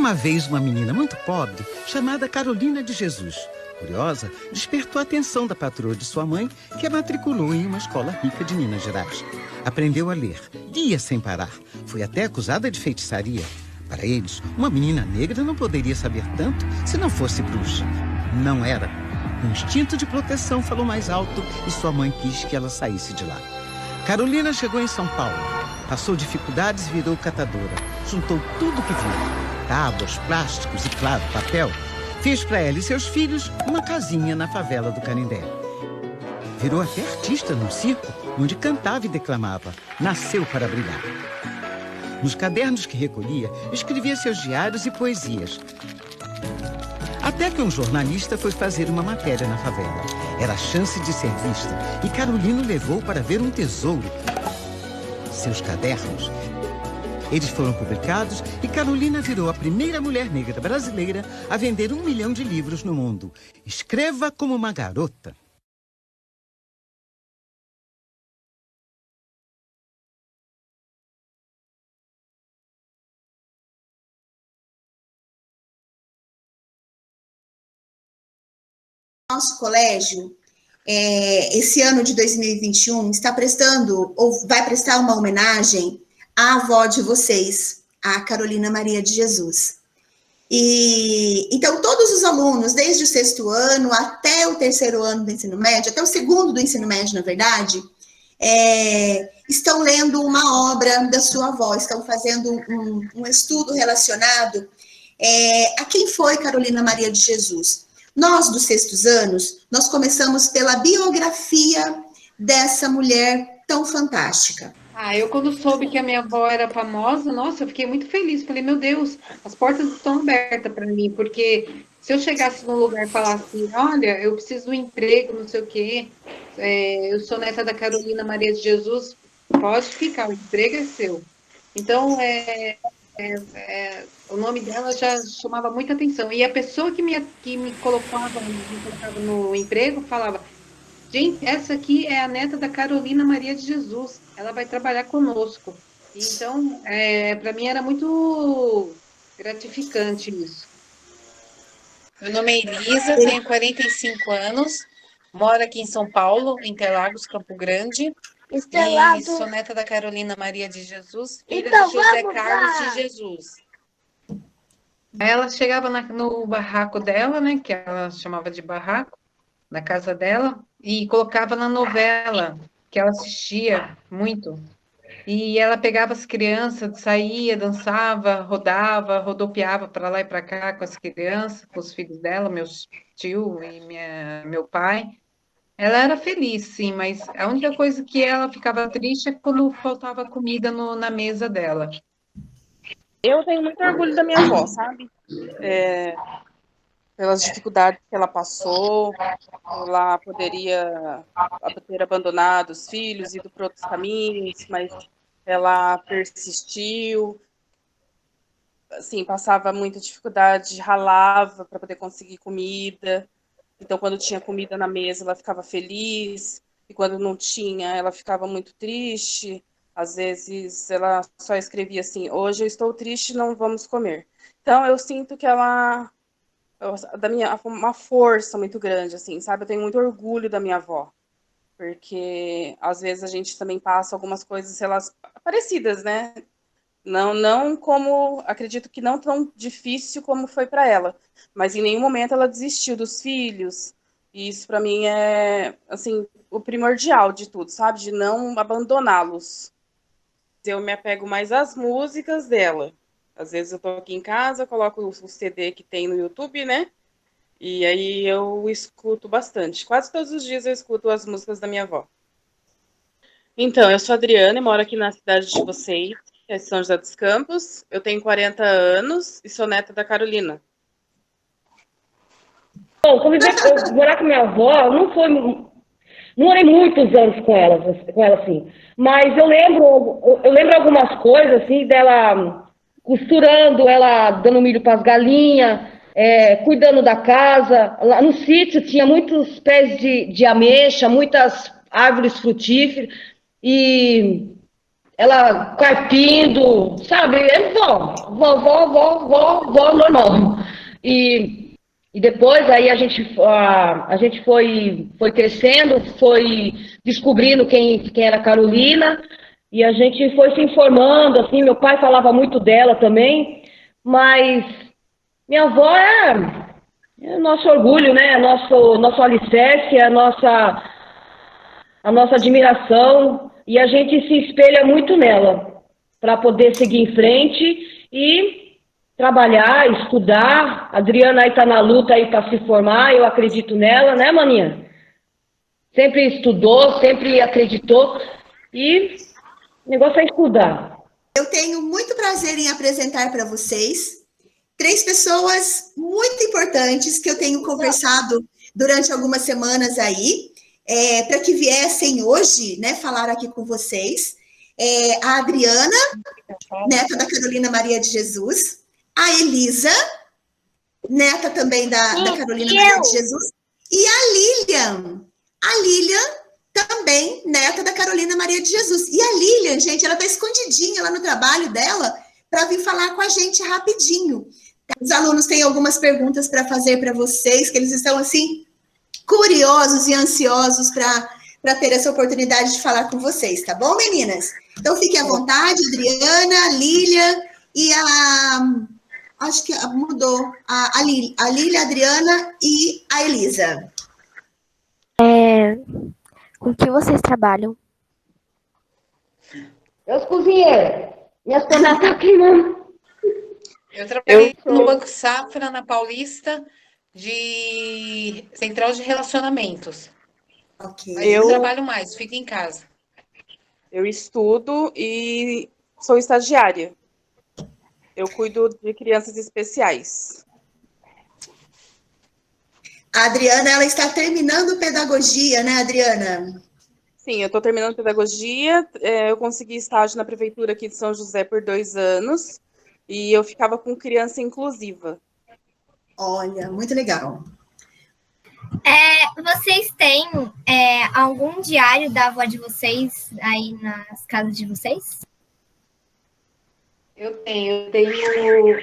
uma vez uma menina muito pobre, chamada Carolina de Jesus. Curiosa, despertou a atenção da patroa de sua mãe, que a matriculou em uma escola rica de Minas Gerais. Aprendeu a ler, lia sem parar. Foi até acusada de feitiçaria. Para eles, uma menina negra não poderia saber tanto se não fosse bruxa. Não era. O instinto de proteção falou mais alto e sua mãe quis que ela saísse de lá. Carolina chegou em São Paulo. Passou dificuldades e virou catadora. Juntou tudo que viu. Tábuas, plásticos e, claro, papel. Fez para ela e seus filhos uma casinha na favela do Canindé. Virou até artista num circo, onde cantava e declamava. Nasceu para brilhar. Nos cadernos que recolhia, escrevia seus diários e poesias. Até que um jornalista foi fazer uma matéria na favela. Era a chance de ser vista, e Carolina levou para ver um tesouro. Seus cadernos. Eles foram publicados e Carolina virou a primeira mulher negra brasileira a vender 1 milhão de livros no mundo. Escreva como uma garota. Nosso colégio, esse ano de 2021, está prestando, ou vai prestar uma homenagem à avó de vocês, a Carolina Maria de Jesus. E então, todos os alunos, desde o 6º ano até o 3º ano do ensino médio, até o 2º do ensino médio, na verdade, estão lendo uma obra da sua avó, estão fazendo um estudo relacionado a quem foi Carolina Maria de Jesus. Nós, dos 6º anos, nós começamos pela biografia dessa mulher tão fantástica. Eu quando soube que a minha avó era famosa, nossa, eu fiquei muito feliz. Falei, meu Deus, as portas estão abertas para mim, porque se eu chegasse num lugar e falasse, olha, eu preciso de um emprego, não sei o quê, eu sou neta da Carolina Maria de Jesus, pode ficar, o emprego é seu. Então, o nome dela já chamava muita atenção. E a pessoa que me colocava no emprego falava, gente, essa aqui é a neta da Carolina Maria de Jesus, ela vai trabalhar conosco. Então, para mim era muito gratificante isso. Meu nome é Elisa, tenho 45 anos, moro aqui em São Paulo, Interlagos, Campo Grande. E sou neta da Carolina Maria de Jesus, filha de José Carlos de Jesus. Ela chegava no barraco dela, né, que ela chamava de barraco, na casa dela, e colocava na novela, que ela assistia muito. E ela pegava as crianças, saía, dançava, rodava, rodopiava para lá e para cá com as crianças, com os filhos dela, meus tio e meu pai. Ela era feliz, sim, mas a única coisa que ela ficava triste é quando faltava comida na mesa dela. Eu tenho muito orgulho da minha avó, sabe? Pelas dificuldades que ela passou, ela poderia ter abandonado os filhos, ido para outros caminhos, mas ela persistiu, assim, passava muita dificuldade, ralava para poder conseguir comida. Então, quando tinha comida na mesa, ela ficava feliz, e quando não tinha, ela ficava muito triste. Às vezes, ela só escrevia assim, hoje eu estou triste, não vamos comer. Então, eu sinto que ela, uma força muito grande, assim, sabe? Eu tenho muito orgulho da minha avó, porque às vezes a gente também passa algumas coisas parecidas, né? Não como, acredito que não tão difícil como foi para ela, mas em nenhum momento ela desistiu dos filhos, e isso para mim é, assim, o primordial de tudo, sabe? De não abandoná-los. Eu me apego mais às músicas dela. Às vezes eu tô aqui em casa, coloco o CD que tem no YouTube, né? E aí eu escuto bastante. Quase todos os dias eu escuto as músicas da minha avó. Então, eu sou a Adriana e moro aqui na cidade de vocês, que é São José dos Campos. Eu tenho 40 anos e sou neta da Carolina. Bom, morar com minha avó não morei muitos anos com ela assim, mas eu lembro algumas coisas assim dela costurando, ela dando milho para as galinhas, cuidando da casa. Lá no sítio tinha muitos pés de ameixa, muitas árvores frutíferas, e ela carpindo, sabe? É vó normal. E depois aí a gente foi crescendo, foi descobrindo quem era a Carolina, e a gente foi se informando, assim, meu pai falava muito dela também, mas minha avó é nosso orgulho, né? Nosso alicerce, a nossa admiração, e a gente se espelha muito nela para poder seguir em frente e trabalhar, estudar. A Adriana aí está na luta aí para se formar, eu acredito nela, né, maninha? Sempre estudou, sempre acreditou, e o negócio é estudar. Eu tenho muito prazer em apresentar para vocês 3 pessoas muito importantes que eu tenho conversado durante algumas semanas aí, para que viessem hoje, né, falar aqui com vocês. A Adriana, neta da Carolina Maria de Jesus, a Elisa, neta também da Carolina Maria de Jesus, e a Lilian. A Lilian, também neta da Carolina Maria de Jesus. E a Lilian, gente, ela está escondidinha lá no trabalho dela para vir falar com a gente rapidinho. Os alunos têm algumas perguntas para fazer para vocês, que eles estão, assim, curiosos e ansiosos para ter essa oportunidade de falar com vocês, tá bom, meninas? Então, fiquem à vontade, Adriana, Lilian e acho que mudou. A Lilian, a Adriana e a Elisa. Com que vocês trabalham? Meus cozinheiros, minhas panelas estão queimando. Eu trabalhei no Banco Safra, na Paulista, de central de relacionamentos. Ok. Mas eu trabalho mais, fico em casa. Eu estudo e sou estagiária. Eu cuido de crianças especiais. A Adriana, ela está terminando pedagogia, né, Adriana? Sim, eu estou terminando pedagogia. Eu consegui estágio na prefeitura aqui de São José por 2 anos. E eu ficava com criança inclusiva. Olha, muito legal. Vocês têm algum diário da avó de vocês aí nas casas de vocês? Eu tenho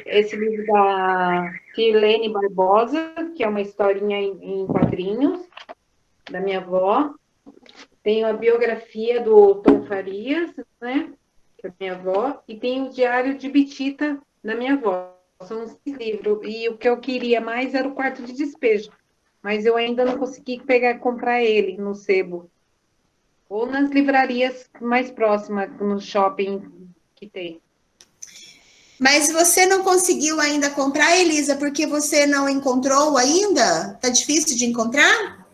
esse livro da Tirlene Barbosa, que é uma historinha em quadrinhos, da minha avó. Tenho a biografia do Tom Farias, né, que é a minha avó, e tenho o diário de Bitita, da minha avó. São os 6 livros. E o que eu queria mais era o quarto de despejo, mas eu ainda não consegui comprar ele no sebo. Ou nas livrarias mais próximas, no shopping que tem. Mas você não conseguiu ainda comprar, Elisa, porque você não encontrou ainda? Tá difícil de encontrar?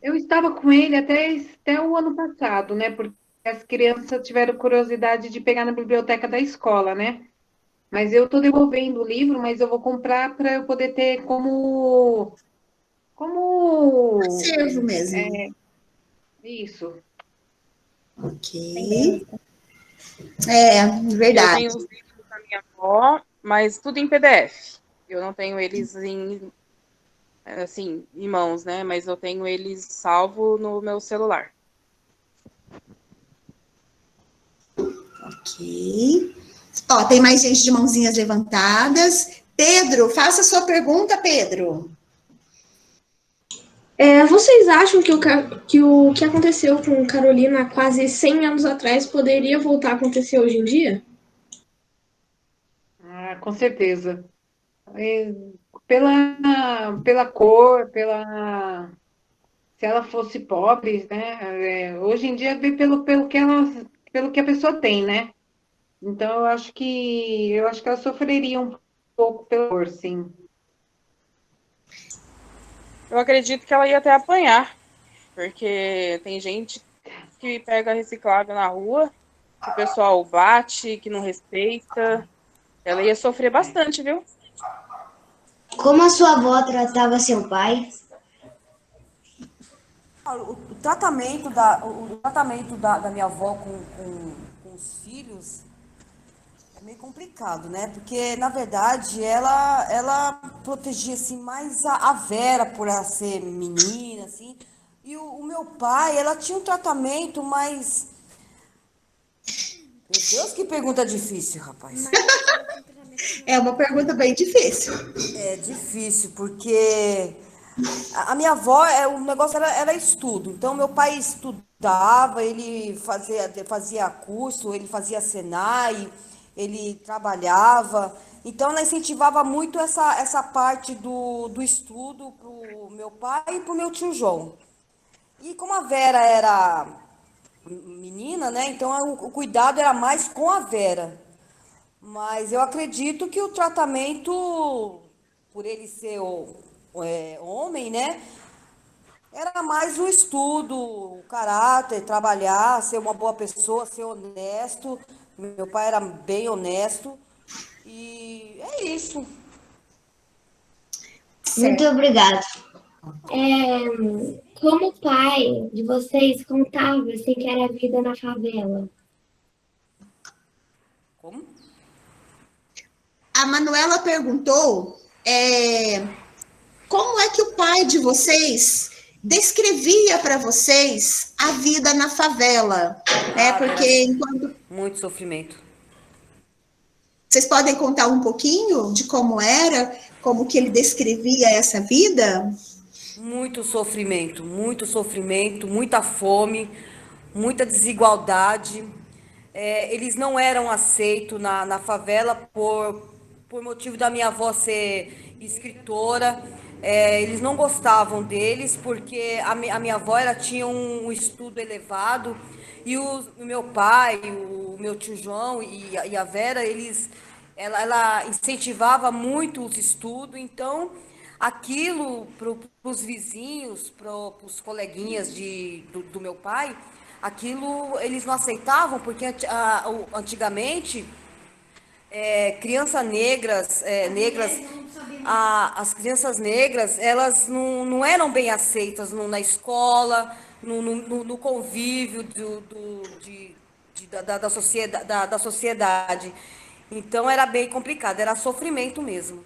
Eu estava com ele até o ano passado, né? Porque as crianças tiveram curiosidade de pegar na biblioteca da escola, né? Mas eu estou devolvendo o livro, mas eu vou comprar para eu poder ter como Acervo mesmo. Isso. Ok. Eu Verdade. tenho os livros da minha avó, mas tudo em PDF. Eu não tenho eles em mãos, né? Mas eu tenho eles salvo no meu celular. Ok. Ó, tem mais gente de mãozinhas levantadas. Pedro, faça sua pergunta, Pedro. Vocês acham que o que aconteceu com Carolina há quase 100 anos atrás poderia voltar a acontecer hoje em dia? Com certeza. Pela cor, se ela fosse pobre, né? Hoje em dia vê pelo que a pessoa tem, né? Então eu acho que ela sofreria um pouco pela cor, sim. Eu acredito que ela ia até apanhar, porque tem gente que pega reciclado na rua, que o pessoal bate, que não respeita. Ela ia sofrer bastante, viu? Como a sua avó tratava seu pai? O tratamento da minha avó com os filhos é meio complicado, né? Porque, na verdade, ela protegia assim, mais a Vera por ela ser menina, assim. E o meu pai, ela tinha um tratamento mais Meu Deus, que pergunta difícil, rapaz. É uma pergunta bem difícil. É difícil, porque a minha avó, o negócio era estudo. Então, meu pai estudava, ele fazia curso, ele fazia Senai, ele trabalhava. Então, ela incentivava muito essa parte do estudo para o meu pai e para o meu tio João. E como a Vera era menina, né? Então, o cuidado era mais com a Vera. Mas eu acredito que o tratamento, por ele ser homem, né? Era mais o estudo, o caráter, trabalhar, ser uma boa pessoa, ser honesto. Meu pai era bem honesto. E é isso. Muito obrigada. Como o pai de vocês contava assim que era a vida na favela? Como? A Manuela perguntou como é que o pai de vocês descrevia para vocês a vida na favela, né? Porque enquanto Muito sofrimento. vocês podem contar um pouquinho de como era, como que ele descrevia essa vida? Muito sofrimento, muita fome, muita desigualdade. Eles não eram aceitos na favela por motivo da minha avó ser escritora. Eles não gostavam deles porque a minha avó ela tinha um estudo elevado e o meu pai, o meu tio João e a Vera, ela incentivava muito os estudos, então aquilo para os vizinhos, para os coleguinhas do meu pai, aquilo eles não aceitavam, porque antigamente crianças negras, as crianças negras, elas não eram bem aceitas na escola, no convívio da sociedade. Então era bem complicado, era sofrimento mesmo.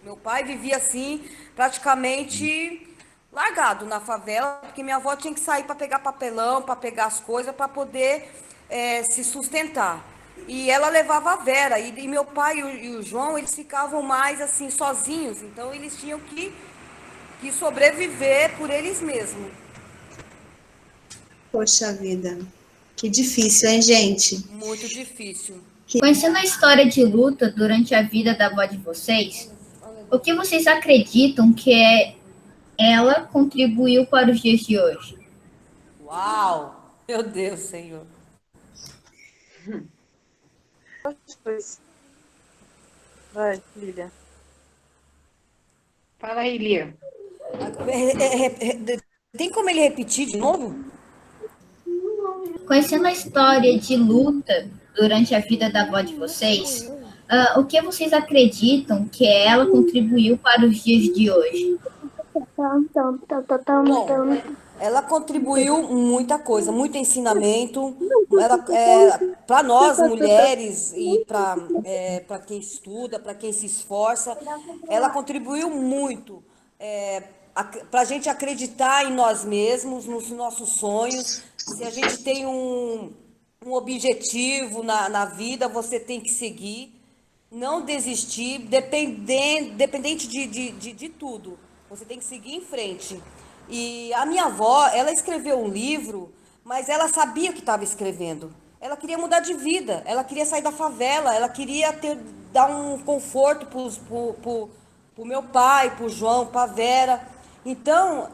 Meu pai vivia assim, praticamente largado na favela, porque minha avó tinha que sair para pegar papelão, para pegar as coisas, para poder se sustentar. E ela levava a Vera, e meu pai e o João, eles ficavam mais assim, sozinhos, então eles tinham que sobreviver por eles mesmos. Poxa vida, que difícil, hein, gente? Muito difícil. Conhecendo a história de luta durante a vida da avó de vocês, o que vocês acreditam que ela contribuiu para os dias de hoje? Uau! Meu Deus, Senhor. Vai, Lília. Fala aí, Lia. Tem como ele repetir de novo? Conhecendo a história de luta durante a vida da avó de vocês, o que vocês acreditam que ela contribuiu para os dias de hoje? Bom, ela contribuiu muita coisa, muito ensinamento. Para nós, mulheres, e para quem estuda, para quem se esforça, ela contribuiu muito para a gente acreditar em nós mesmos, nos nossos sonhos. Se a gente tem um objetivo na vida, você tem que seguir, não desistir, dependente de tudo. Você tem que seguir em frente. E a minha avó, ela escreveu um livro, mas ela sabia o que estava escrevendo. Ela queria mudar de vida, ela queria sair da favela, ela queria dar um conforto pro meu pai, pro João, pra Vera. Então,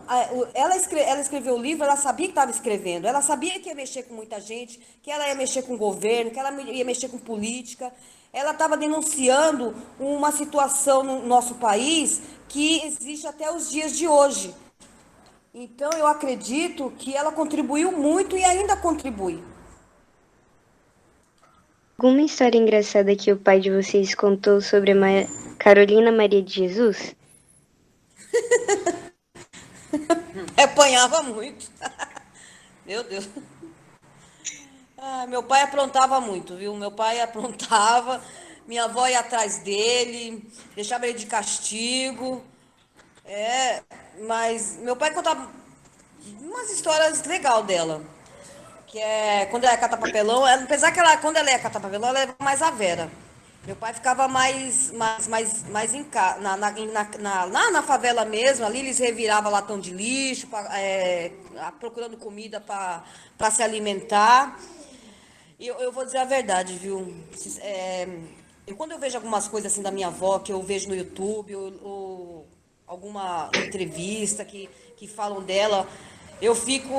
ela escreveu o livro, ela sabia que estava escrevendo, ela sabia que ia mexer com muita gente, que ela ia mexer com o governo, que ela ia mexer com política. Ela estava denunciando uma situação no nosso país que existe até os dias de hoje. Então, eu acredito que ela contribuiu muito e ainda contribui. Alguma história engraçada que o pai de vocês contou sobre a Carolina Maria de Jesus? Apanhava muito. Meu Deus. Meu pai aprontava muito, viu? Meu pai aprontava, minha avó ia atrás dele, deixava ele de castigo. Mas meu pai contava umas histórias legais dela. que é quando ela ia catar papelão, apesar que quando ela ia catar papelão, ela levava mais a Vera. Meu pai ficava mais lá na favela mesmo, ali eles reviravam latão de lixo, procurando comida para se alimentar. E eu vou dizer a verdade, viu? Quando eu vejo algumas coisas assim da minha avó, que eu vejo no YouTube, ou alguma entrevista que falam dela, eu fico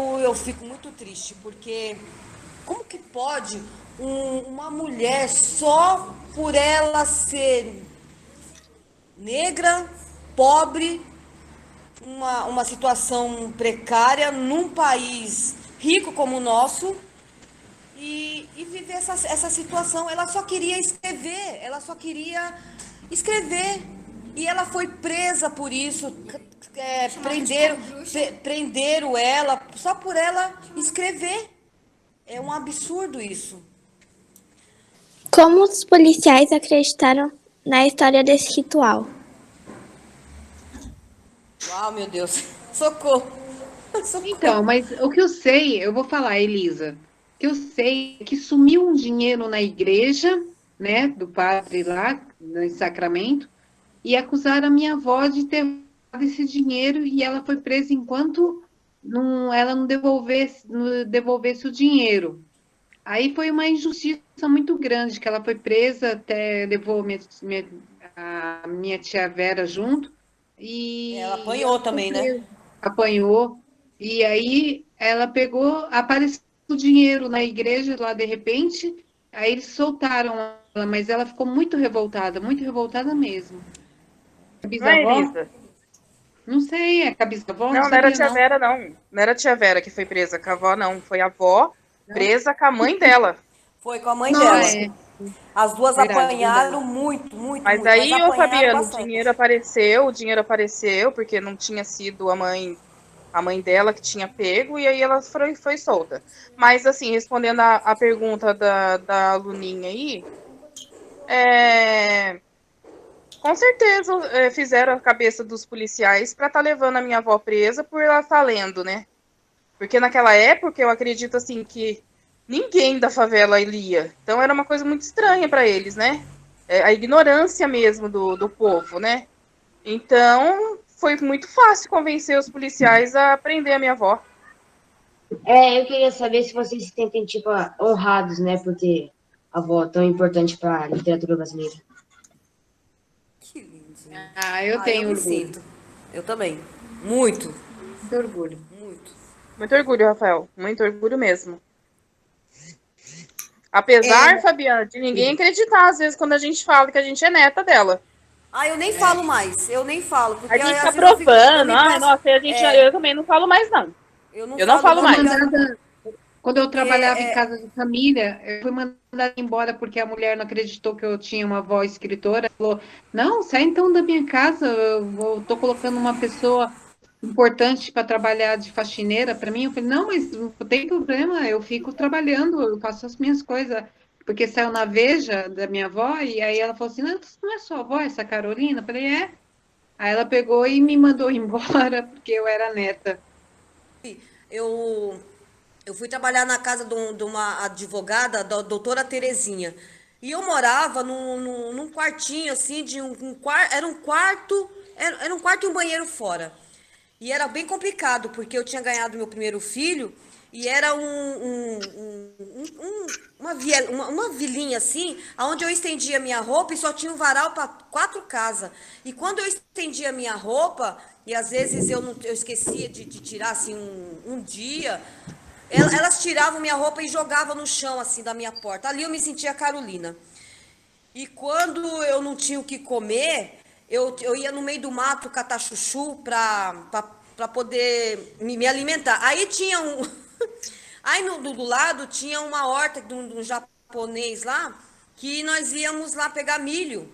muito triste, porque como que pode uma mulher, só por ela ser negra, pobre, uma situação precária, num país rico como o nosso, e viver essa situação? Ela só queria escrever, e ela foi presa por isso, prenderam ela, só por ela escrever. É um absurdo isso. Como os policiais acreditaram na história desse ritual? Uau, meu Deus. Socorro. Então, mas o que eu sei, eu vou falar, Elisa, o que eu sei é que sumiu um dinheiro na igreja, né, do padre lá, no Sacramento, e acusaram a minha avó de ter roubado esse dinheiro, e ela foi presa enquanto ela não devolvesse o dinheiro. Aí foi uma injustiça muito grande, que ela foi presa, até levou a minha tia Vera junto. E ela apanhou também, né? Apanhou. E aí ela pegou, apareceu o dinheiro na igreja lá de repente, aí eles soltaram ela, mas ela ficou muito revoltada mesmo. A bisavó? Não sei, é a bisavó? Não era a tia Vera, não. Não era a tia Vera que foi presa com a avó, não. Foi a avó presa com a mãe dela. Foi com a mãe dela. As duas apanharam muito. Mas aí, ô Fabiano, o dinheiro apareceu, porque não tinha sido a mãe dela que tinha pego, e aí ela foi solta. Mas, assim, respondendo a pergunta da aluninha aí, com certeza fizeram a cabeça dos policiais para estar levando a minha avó presa por ela estar lendo, né? Porque naquela época, eu acredito, assim, que ninguém da favela lia. Então era uma coisa muito estranha para eles, né? A ignorância mesmo do povo, né? Então foi muito fácil convencer os policiais a prender a minha avó. Eu queria saber se vocês se sentem, tipo, honrados, né, por ter a avó tão importante para a literatura brasileira. Que lindinho. Eu tenho orgulho. Sinto. Eu também. Muito. Muito orgulho. Muito orgulho, Rafael. Muito orgulho mesmo. Apesar, Fabiana, de ninguém acreditar, às vezes, quando a gente fala que a gente é neta dela. Eu nem falo mais. Eu nem falo. Porque a gente tá provando. Eu também não falo mais, não. Eu não falo mais. Quando eu trabalhava em casa de família, eu fui mandada embora porque a mulher não acreditou que eu tinha uma avó escritora. Ela falou, não, sai então da minha casa, eu tô colocando uma pessoa importante para trabalhar de faxineira para mim. Eu falei, não, mas não tem problema, eu fico trabalhando, eu faço as minhas coisas, porque saiu na Veja da minha avó, e aí ela falou assim, não é sua avó, essa Carolina? Eu falei, é. Aí ela pegou e me mandou embora, porque eu era neta. Eu fui trabalhar na casa de uma advogada, da doutora Terezinha, e eu morava num quartinho, assim, era um quarto e um banheiro fora. E era bem complicado, porque eu tinha ganhado meu primeiro filho, e era uma vilinha assim, onde eu estendia minha roupa e só tinha um varal para 4 casas. E quando eu estendia minha roupa, e às vezes eu esquecia de tirar assim um dia, elas tiravam minha roupa e jogavam no chão assim da minha porta. Ali eu me sentia Carolina. E quando eu não tinha o que comer, eu ia no meio do mato catar chuchu para poder me alimentar. Aí tinha aí do lado tinha uma horta de um japonês lá, que nós íamos lá pegar milho.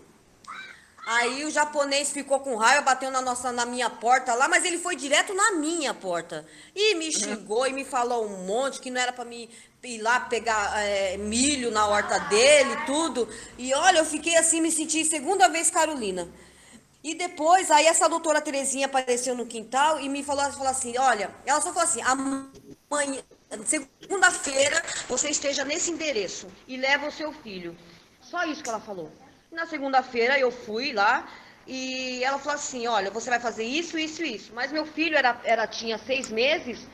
Aí o japonês ficou com raiva, bateu na minha porta lá, mas ele foi direto na minha porta. E me xingou e me falou um monte, que não era para mim ir lá pegar milho na horta dele, tudo. E olha, eu fiquei assim, me senti segunda vez Carolina. E depois, aí essa doutora Terezinha apareceu no quintal e me falou assim, olha, ela só falou assim, segunda-feira você esteja nesse endereço e leva o seu filho. Só isso que ela falou. Na segunda-feira eu fui lá e ela falou assim, olha, você vai fazer isso, isso e isso. Mas meu filho tinha 6 meses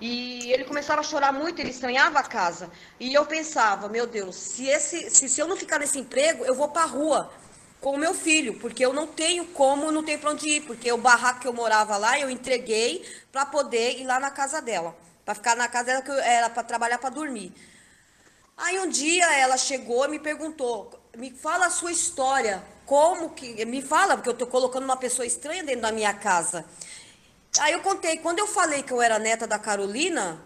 e ele começava a chorar muito, ele estranhava a casa. E eu pensava, meu Deus, se eu não ficar nesse emprego, eu vou para a rua com o meu filho, porque eu não tenho para onde ir, porque o barraco que eu morava lá, eu entreguei para poder ir lá na casa dela, para ficar na casa dela, que era para trabalhar, para dormir. Aí um dia ela chegou e me perguntou, me fala a sua história, me fala, porque eu tô colocando uma pessoa estranha dentro da minha casa. Aí eu contei, quando eu falei que eu era neta da Carolina,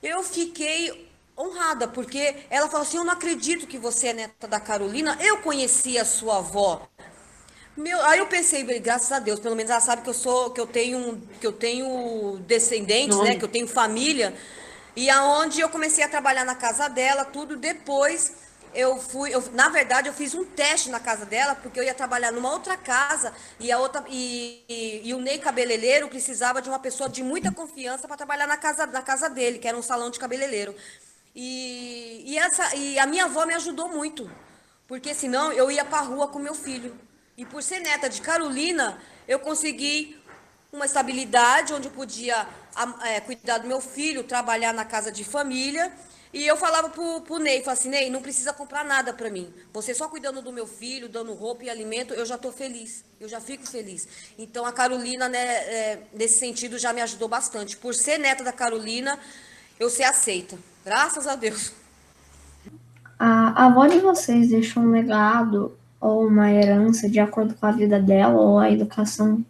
eu fiquei honrada, porque ela falou assim, eu não acredito que você é neta da Carolina, eu conheci a sua avó. Aí eu pensei, graças a Deus, pelo menos ela sabe que eu tenho descendentes, né, que eu tenho família, e aonde eu comecei a trabalhar na casa dela, tudo, depois na verdade eu fiz um teste na casa dela, porque eu ia trabalhar numa outra casa, e o Ney cabeleireiro precisava de uma pessoa de muita confiança para trabalhar na casa dele, que era um salão de cabeleireiro. E a minha avó me ajudou muito, porque senão eu ia para a rua com meu filho. E por ser neta de Carolina, eu consegui uma estabilidade onde eu podia cuidar do meu filho, trabalhar na casa de família. E eu falava pro Ney, falava assim, Ney, não precisa comprar nada para mim. Você só cuidando do meu filho, dando roupa e alimento, eu já estou feliz. Eu já fico feliz. Então a Carolina, né, nesse sentido, já me ajudou bastante. Por ser neta da Carolina, eu ser aceita. Graças a Deus. A avó de vocês deixou um legado ou uma herança de acordo com a vida dela ou a educação,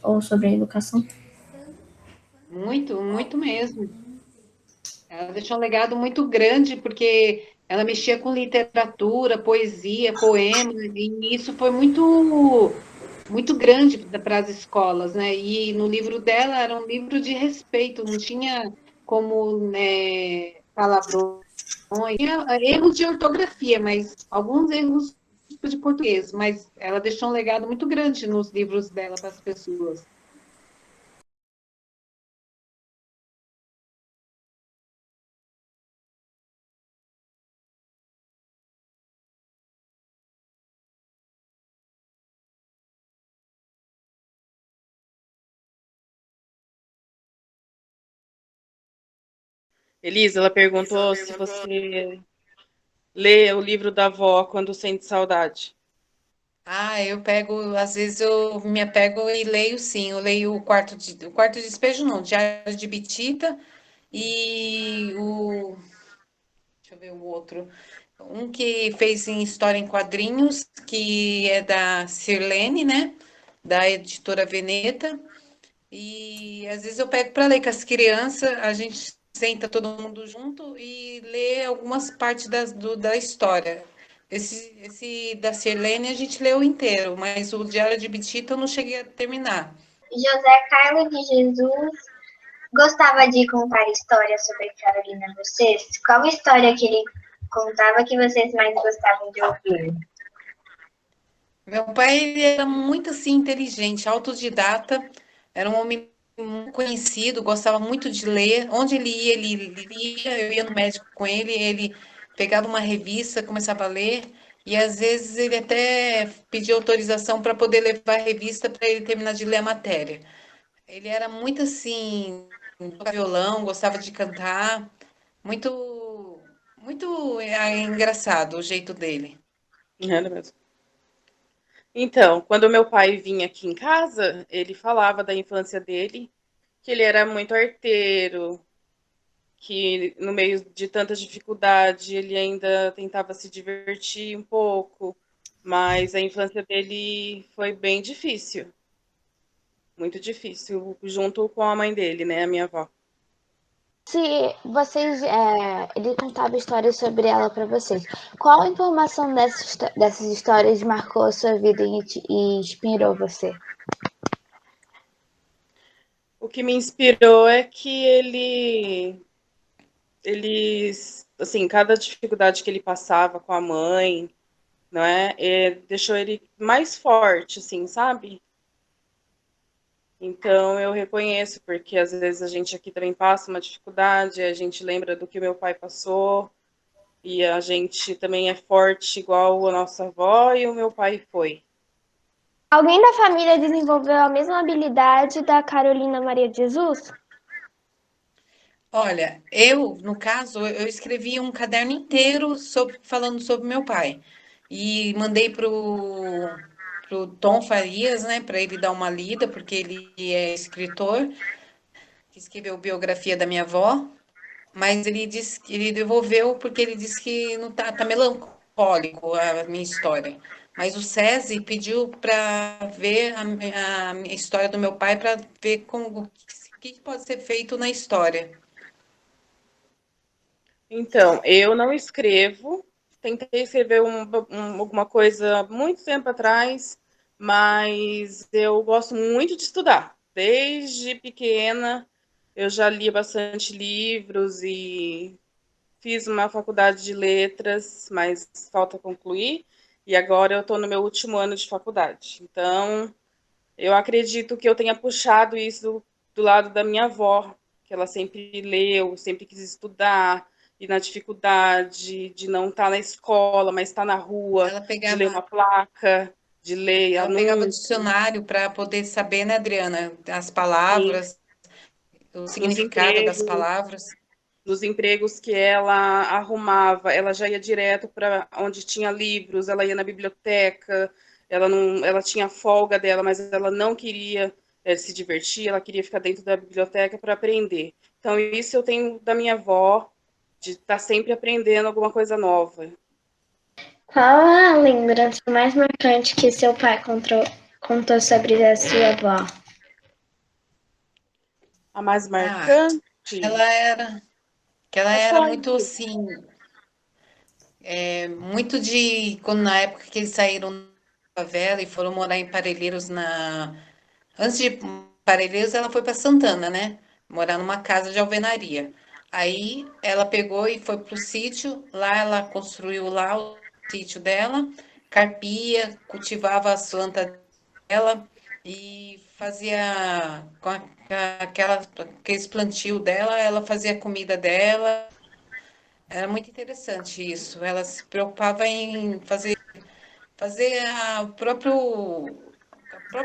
ou sobre a educação? Muito, muito mesmo. Ela deixou um legado muito grande, porque ela mexia com literatura, poesia, poema, e isso foi muito grande para as escolas, né? E no livro dela era um livro de respeito, não tinha como, né, palavrões, tinha erros de ortografia, mas alguns erros de português, mas ela deixou um legado muito grande nos livros dela para as pessoas. Elisa, ela perguntou se você lê o livro da avó quando sente saudade. Eu pego, às vezes eu me apego e leio sim. Eu leio o quarto de despejo, não, Diário de Bitita e deixa eu ver o outro. Um que fez em história em quadrinhos, que é da Sirlene, né? Da editora Veneta. E às vezes eu pego para ler com as crianças, a gente senta todo mundo junto e lê algumas partes da história. Esse da Sirlene a gente leu inteiro, mas o Diário de Bitita eu não cheguei a terminar. José Carlos de Jesus gostava de contar histórias sobre Carolina a vocês? Qual história que ele contava que vocês mais gostavam de ouvir? Meu pai ele era muito assim inteligente, autodidata, era um homem muito conhecido, gostava muito de ler. Onde ele lia, eu ia no médico com ele pegava uma revista, começava a ler, e às vezes ele até pedia autorização para poder levar a revista para ele terminar de ler a matéria. Ele era muito assim, tocava violão, gostava de cantar, muito engraçado o jeito dele. Era mesmo. Então, quando meu pai vinha aqui em casa, ele falava da infância dele, que ele era muito arteiro, que no meio de tanta dificuldade ele ainda tentava se divertir um pouco, mas a infância dele foi bem difícil, muito difícil, junto com a mãe dele, né, a minha avó. Se vocês, ele contava histórias sobre ela para vocês, qual informação dessas histórias marcou a sua vida e inspirou você? O que me inspirou é que assim, cada dificuldade que ele passava com a mãe, não é, deixou ele mais forte, assim, sabe? Então, eu reconheço, porque às vezes a gente aqui também passa uma dificuldade, a gente lembra do que meu pai passou, e a gente também é forte igual a nossa avó e o meu pai foi. Alguém da família desenvolveu a mesma habilidade da Carolina Maria de Jesus? Olha, no caso, eu escrevi um caderno inteiro falando sobre meu pai. E mandei pro Tom Farias, né, para ele dar uma lida, porque ele é escritor, que escreveu biografia da minha avó, mas ele disse que ele devolveu porque ele disse que não tá melancólico a minha história. Mas o SESI pediu para ver a minha história do meu pai, para ver o que pode ser feito na história. Então, eu não escrevo, tentei escrever alguma coisa muito tempo atrás, mas eu gosto muito de estudar. Desde pequena, eu já li bastante livros e fiz uma faculdade de letras, mas falta concluir. E agora eu estou no meu último ano de faculdade. Então, eu acredito que eu tenha puxado isso do lado da minha avó, que ela sempre leu, sempre quis estudar, e na dificuldade de não estar na escola, mas estar na rua, de ler uma placa, de ler Ela pegava o dicionário para poder saber, né, Adriana, as palavras, o significado das palavras. Nos empregos que ela arrumava, ela já ia direto para onde tinha livros, ela ia na biblioteca, ela tinha folga dela, mas ela não queria se divertir, ela queria ficar dentro da biblioteca para aprender. Então, isso eu tenho da minha avó, de estar sempre aprendendo alguma coisa nova. Qual a lembrança mais marcante que seu pai contou sobre a sua avó? A mais marcante? Ela era muito assim, muito de quando na época que eles saíram da favela e foram morar em Parelheiros antes de Parelheiros ela foi para Santana, né? Morar numa casa de alvenaria. Aí ela pegou e foi pro sítio, lá ela construiu lá o sítio dela, carpia, cultivava as plantas dela e fazia com aqueles plantios dela, ela fazia a comida dela. Era muito interessante isso. Ela se preocupava em fazer a própria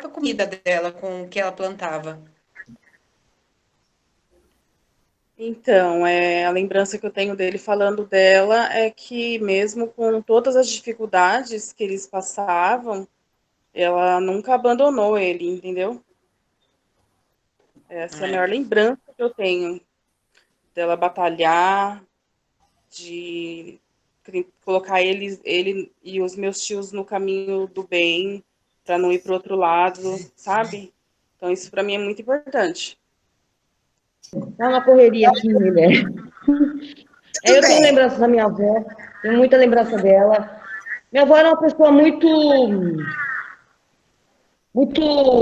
comida dela com o que ela plantava. Então, a lembrança que eu tenho dele falando dela é que mesmo com todas as dificuldades que eles passavam, ela nunca abandonou ele, entendeu? Essa é a maior lembrança que eu tenho dela batalhar, de colocar ele e os meus tios no caminho do bem, para não ir para o outro lado, sabe? Então, isso para mim é muito importante. Tá uma correria aqui, mulher. Eu tenho lembrança da minha avó, tenho muita lembrança dela. Minha avó era uma pessoa muito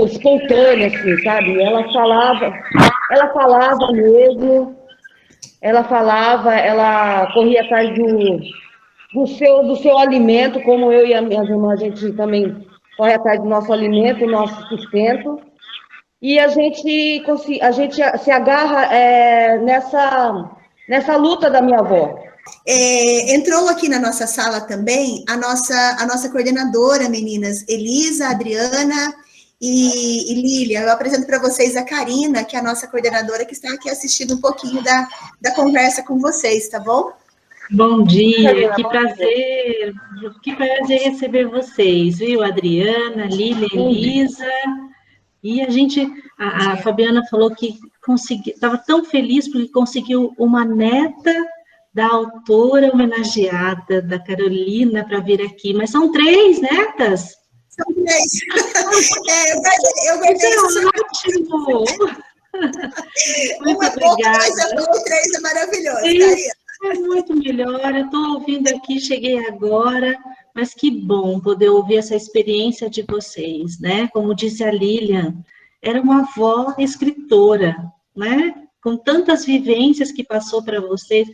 espontânea, assim, sabe? Ela falava mesmo, ela corria atrás do seu alimento, como eu e as minhas irmãs, a gente também corre atrás do nosso alimento, do nosso sustento. E a gente se agarra nessa luta da minha avó. Entrou aqui na nossa sala também a nossa coordenadora, meninas, Elisa, Adriana e Lília. Eu apresento para vocês a Karina, que é a nossa coordenadora, que está aqui assistindo um pouquinho da conversa com vocês, tá bom? Bom dia, que prazer receber vocês, viu, Adriana, Lília, Elisa. E a Fabiana falou que estava tão feliz porque conseguiu uma neta da autora homenageada, da Carolina, para vir aqui. Mas são 3 netas? São 3. Eu guardei isso. Ótimo! Muito uma obrigada. Mas a 3 é maravilhoso. É muito melhor. Eu estou ouvindo aqui, cheguei agora. Mas que bom poder ouvir essa experiência de vocês, né? Como disse a Lilian, era uma avó escritora, né? Com tantas vivências que passou para vocês,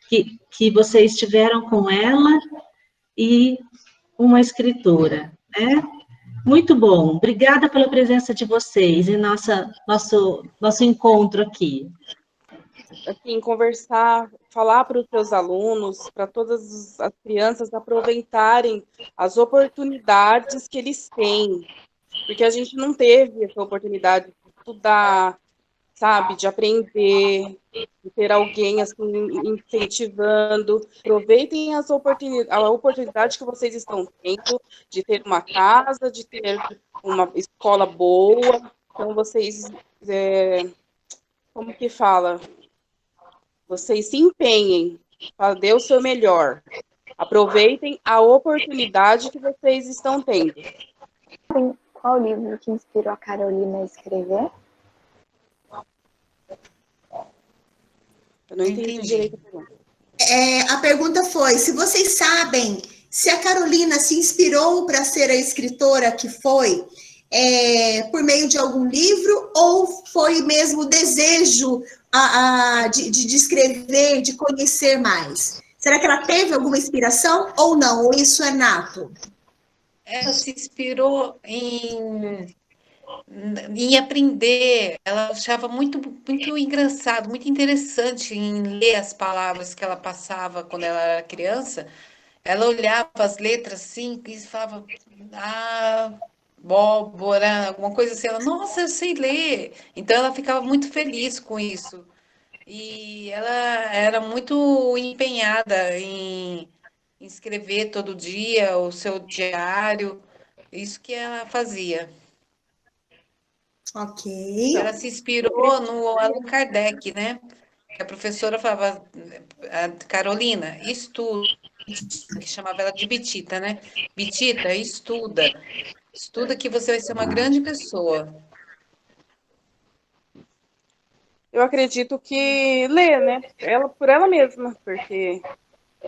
que vocês tiveram com ela, e uma escritora, né? Muito bom. Obrigada pela presença de vocês em nosso encontro aqui. Assim, conversar, falar para os seus alunos, para todas as crianças aproveitarem as oportunidades que eles têm, porque a gente não teve essa oportunidade de estudar, sabe, de aprender, de ter alguém assim incentivando. Aproveitem a oportunidade que vocês estão tendo de ter uma casa, de ter uma escola boa. Então, vocês, como que fala? Vocês se empenhem para dar o seu melhor. Aproveitem a oportunidade que vocês estão tendo. Qual livro que inspirou a Carolina a escrever? Eu não entendi direito a pergunta. A pergunta foi, se vocês sabem se a Carolina se inspirou para ser a escritora que foi, por meio de algum livro, ou foi mesmo o desejo de escrever, de conhecer mais? Será que ela teve alguma inspiração ou não? Ou isso é nato? Ela se inspirou em aprender. Ela achava muito engraçado, muito interessante em ler as palavras que ela passava quando ela era criança. Ela olhava as letras assim e falava, abóbora, alguma coisa assim. Ela, nossa, eu sei ler. Então ela ficava muito feliz com isso. E ela era muito empenhada em escrever todo dia o seu diário. Isso que ela fazia. Ok. Ela se inspirou no Allan Kardec, né? A professora falava, Carolina, estuda, que chamava ela de Betita, né? Betita, estuda. Estuda que você vai ser uma grande pessoa. Eu acredito que lê, né? Ela por ela mesma, porque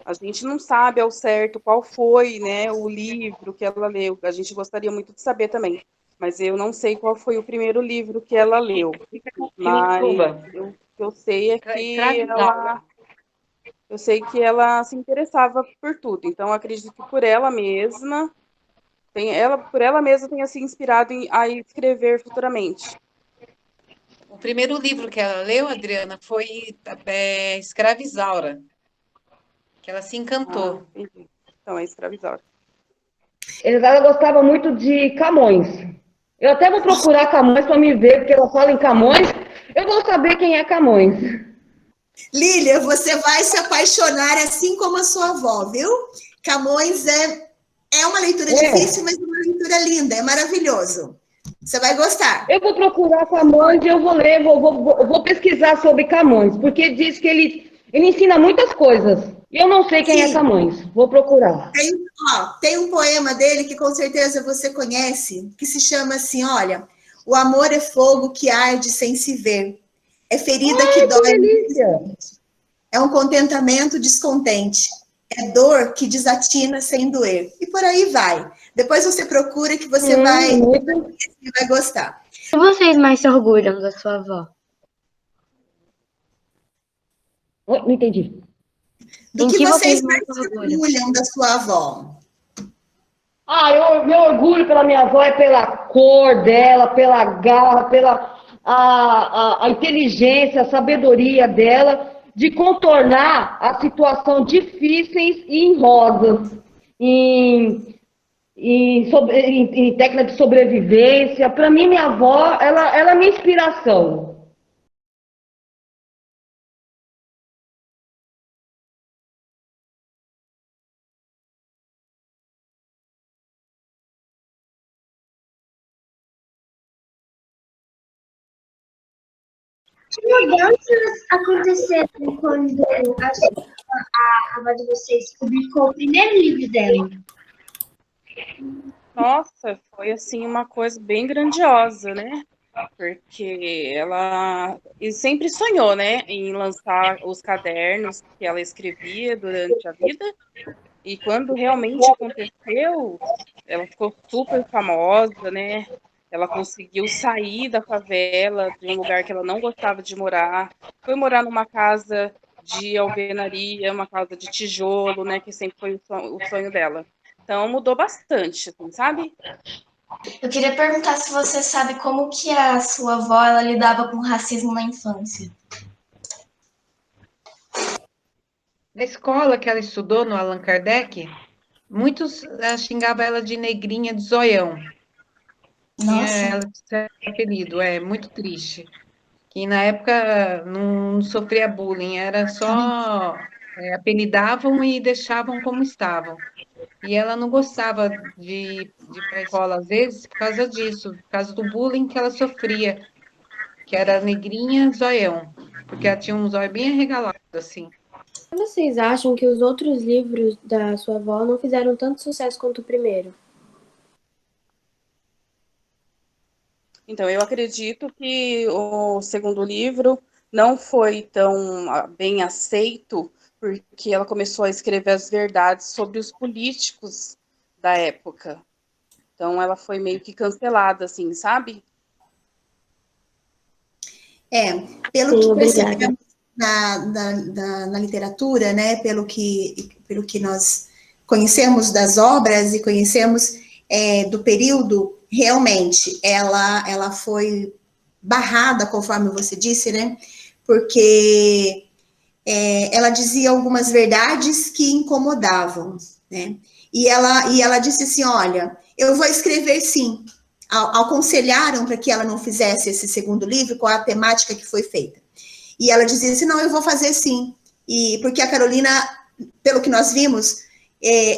a gente não sabe ao certo qual foi, né, o livro que ela leu. A gente gostaria muito de saber também, mas eu não sei qual foi o primeiro livro que ela leu. Mas eu sei é que ela se interessava por tudo. Então, eu acredito que por ela mesma tenha se inspirado a escrever futuramente. O primeiro livro que ela leu, Adriana, foi Escrava Isaura, que ela se encantou. Entendi. Então, é Escrava Isaura. Ela gostava muito de Camões. Eu até vou procurar Camões para me ver, porque ela fala em Camões. Eu vou saber quem é Camões. Lília, você vai se apaixonar assim como a sua avó, viu? Camões é uma leitura difícil, mas uma leitura linda, é maravilhoso. Você vai gostar. Eu vou procurar Camões e eu vou ler, vou pesquisar sobre Camões, porque diz que ele ensina muitas coisas. E eu não sei quem é Camões. Vou procurar. Tem um poema dele que com certeza você conhece, que se chama assim, olha, o amor é fogo que arde sem se ver. É ferida que dói. É um contentamento descontente. É dor que desatina sem doer. E por aí vai. Depois você procura que você vai gostar. E vocês mais se orgulham da sua avó? Não entendi. Do que vocês mais se orgulham da sua avó? Meu orgulho pela minha avó é pela cor dela, pela garra, pela a inteligência, a sabedoria dela de contornar a situação difíceis e em rosas, em técnica de sobrevivência. Para mim, minha avó, ela é minha inspiração. Que mudanças aconteceram quando a avó de vocês publicou o primeiro livro dela? Nossa, foi assim uma coisa bem grandiosa, né? Porque ela sempre sonhou, né, em lançar os cadernos que ela escrevia durante a vida. E quando realmente aconteceu, ela ficou super famosa, né? Ela conseguiu sair da favela, de um lugar que ela não gostava de morar, foi morar numa casa de alvenaria, uma casa de tijolo, né? Que sempre foi o sonho dela. Então, mudou bastante, assim, sabe? Eu queria perguntar se você sabe como que a sua avó ela lidava com racismo na infância. Na escola que ela estudou, no Allan Kardec, muitos xingavam ela de negrinha de zoião. Tinha ela esse apelido, muito triste. Que na época não sofria bullying, era só apelidavam e deixavam como estavam. E ela não gostava de ir para a escola, às vezes, por causa disso, por causa do bullying que ela sofria, que era negrinha zoião, porque ela tinha um zóio bem arregalado, assim. Vocês acham que os outros livros da sua avó não fizeram tanto sucesso quanto o primeiro? Então, eu acredito que o segundo livro não foi tão bem aceito, porque ela começou a escrever as verdades sobre os políticos da época. Então, ela foi meio que cancelada, assim, sabe? Pelo que percebemos na literatura, né, pelo que nós conhecemos das obras e conhecemos do período, realmente, ela foi barrada, conforme você disse, né, porque ela dizia algumas verdades que incomodavam, né, e ela disse assim, olha, eu vou escrever sim. Aconselharam para que ela não fizesse esse segundo livro com a temática que foi feita. E ela dizia assim, não, eu vou fazer sim. E porque a Carolina, pelo que nós vimos,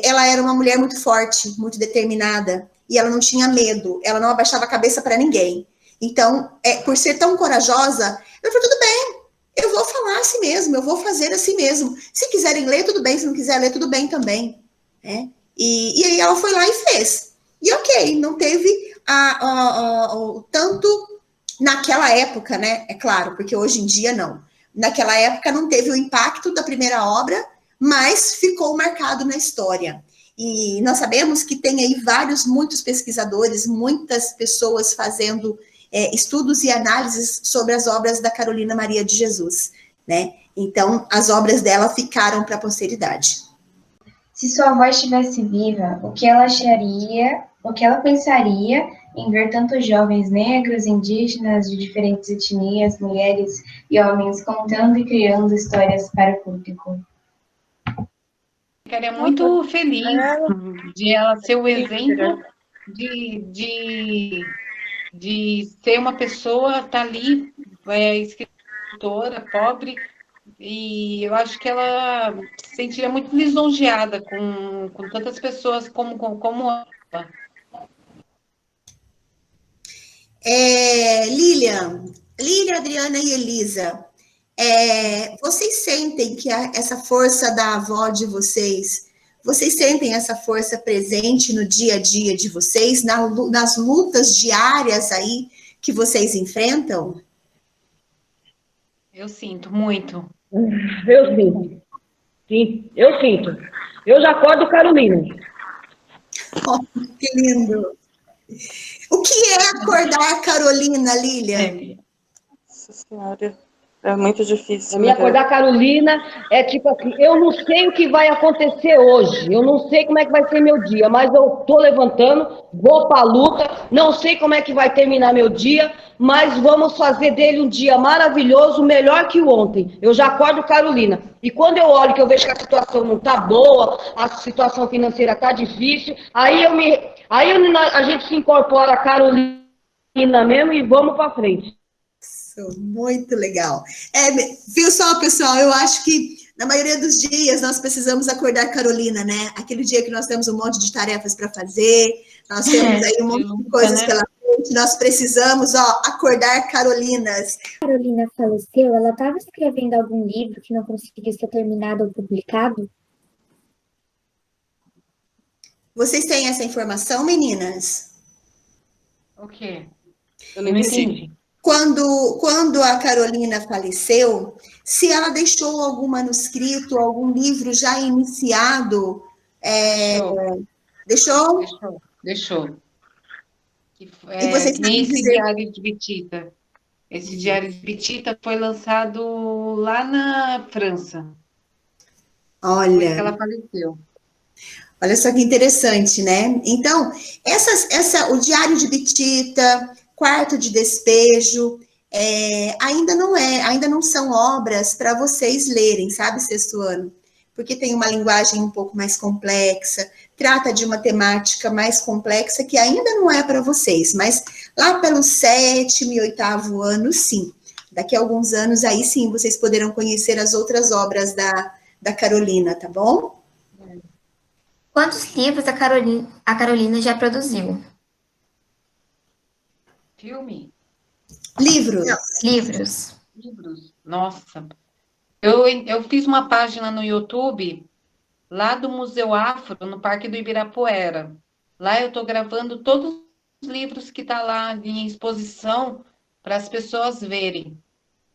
ela era uma mulher muito forte, muito determinada, e ela não tinha medo, ela não abaixava a cabeça para ninguém. Então, por ser tão corajosa, ela falou, tudo bem, eu vou falar assim mesmo, eu vou fazer assim mesmo. Se quiserem ler, tudo bem, se não quiser ler, tudo bem também. Né? E aí ela foi lá e fez. E ok, não teve tanto naquela época, né? É claro, porque hoje em dia não. Naquela época não teve o impacto da primeira obra, mas ficou marcado na história. E nós sabemos que tem aí muitos pesquisadores, muitas pessoas fazendo estudos e análises sobre as obras da Carolina Maria de Jesus, né? Então, as obras dela ficaram para a posteridade. Se sua avó estivesse viva, o que ela acharia, o que ela pensaria em ver tantos jovens negros, indígenas, de diferentes etnias, mulheres e homens contando e criando histórias para o público? Ficaria muito feliz de ela ser o exemplo de ser uma pessoa, tá ali, escritora, pobre, e eu acho que ela se sentiria muito lisonjeada com tantas pessoas como ela. Lilian, Adriana e Elisa, vocês sentem que essa força da avó de vocês sentem essa força presente no dia a dia de vocês, nas lutas diárias aí que vocês enfrentam? Eu sinto muito. Eu sinto. Sim, eu sinto. Eu já acordo Carolina. Oh, que lindo. O que é acordar a Carolina, Lilian? Nossa Senhora, é muito difícil. Pra mim, acordar a Carolina é tipo assim, eu não sei o que vai acontecer hoje, eu não sei como é que vai ser meu dia, mas eu tô levantando, vou pra luta, não sei como é que vai terminar meu dia, mas vamos fazer dele um dia maravilhoso, melhor que o ontem. Eu já acordo Carolina. E quando eu olho que eu vejo que a situação não tá boa, a situação financeira tá difícil, aí a gente se incorpora a Carolina mesmo e vamos pra frente. Muito legal. Viu só, pessoal? Eu acho que na maioria dos dias nós precisamos acordar Carolina, né? Aquele dia que nós temos um monte de tarefas para fazer, nós temos aí um monte de coisas pela frente, nós precisamos, acordar Carolinas. A Carolina faleceu, ela estava escrevendo algum livro que não conseguiu ser terminado ou publicado? Vocês têm essa informação, meninas? O quê? Eu não entendi. Quando a Carolina faleceu, se ela deixou algum manuscrito, algum livro já iniciado, deixou? Deixou. E vocês nem esse Diário de Betita. Esse Diário de Betita foi lançado lá na França. Olha. Depois que ela faleceu. Olha só que interessante, né? Então, o Diário de Bitita, Quarto de Despejo, ainda não são obras para vocês lerem, sabe, sexto ano? Porque tem uma linguagem um pouco mais complexa, trata de uma temática mais complexa que ainda não é para vocês, mas lá pelo 7º e 8º ano, sim. Daqui a alguns anos, aí sim, vocês poderão conhecer as outras obras da Carolina, tá bom? Quantos livros a Carolina já produziu? Filme? Livros. Não, livros. Livros. Nossa. Eu fiz uma página no YouTube, lá do Museu Afro, no Parque do Ibirapuera. Lá eu estou gravando todos os livros que tá lá em exposição para as pessoas verem.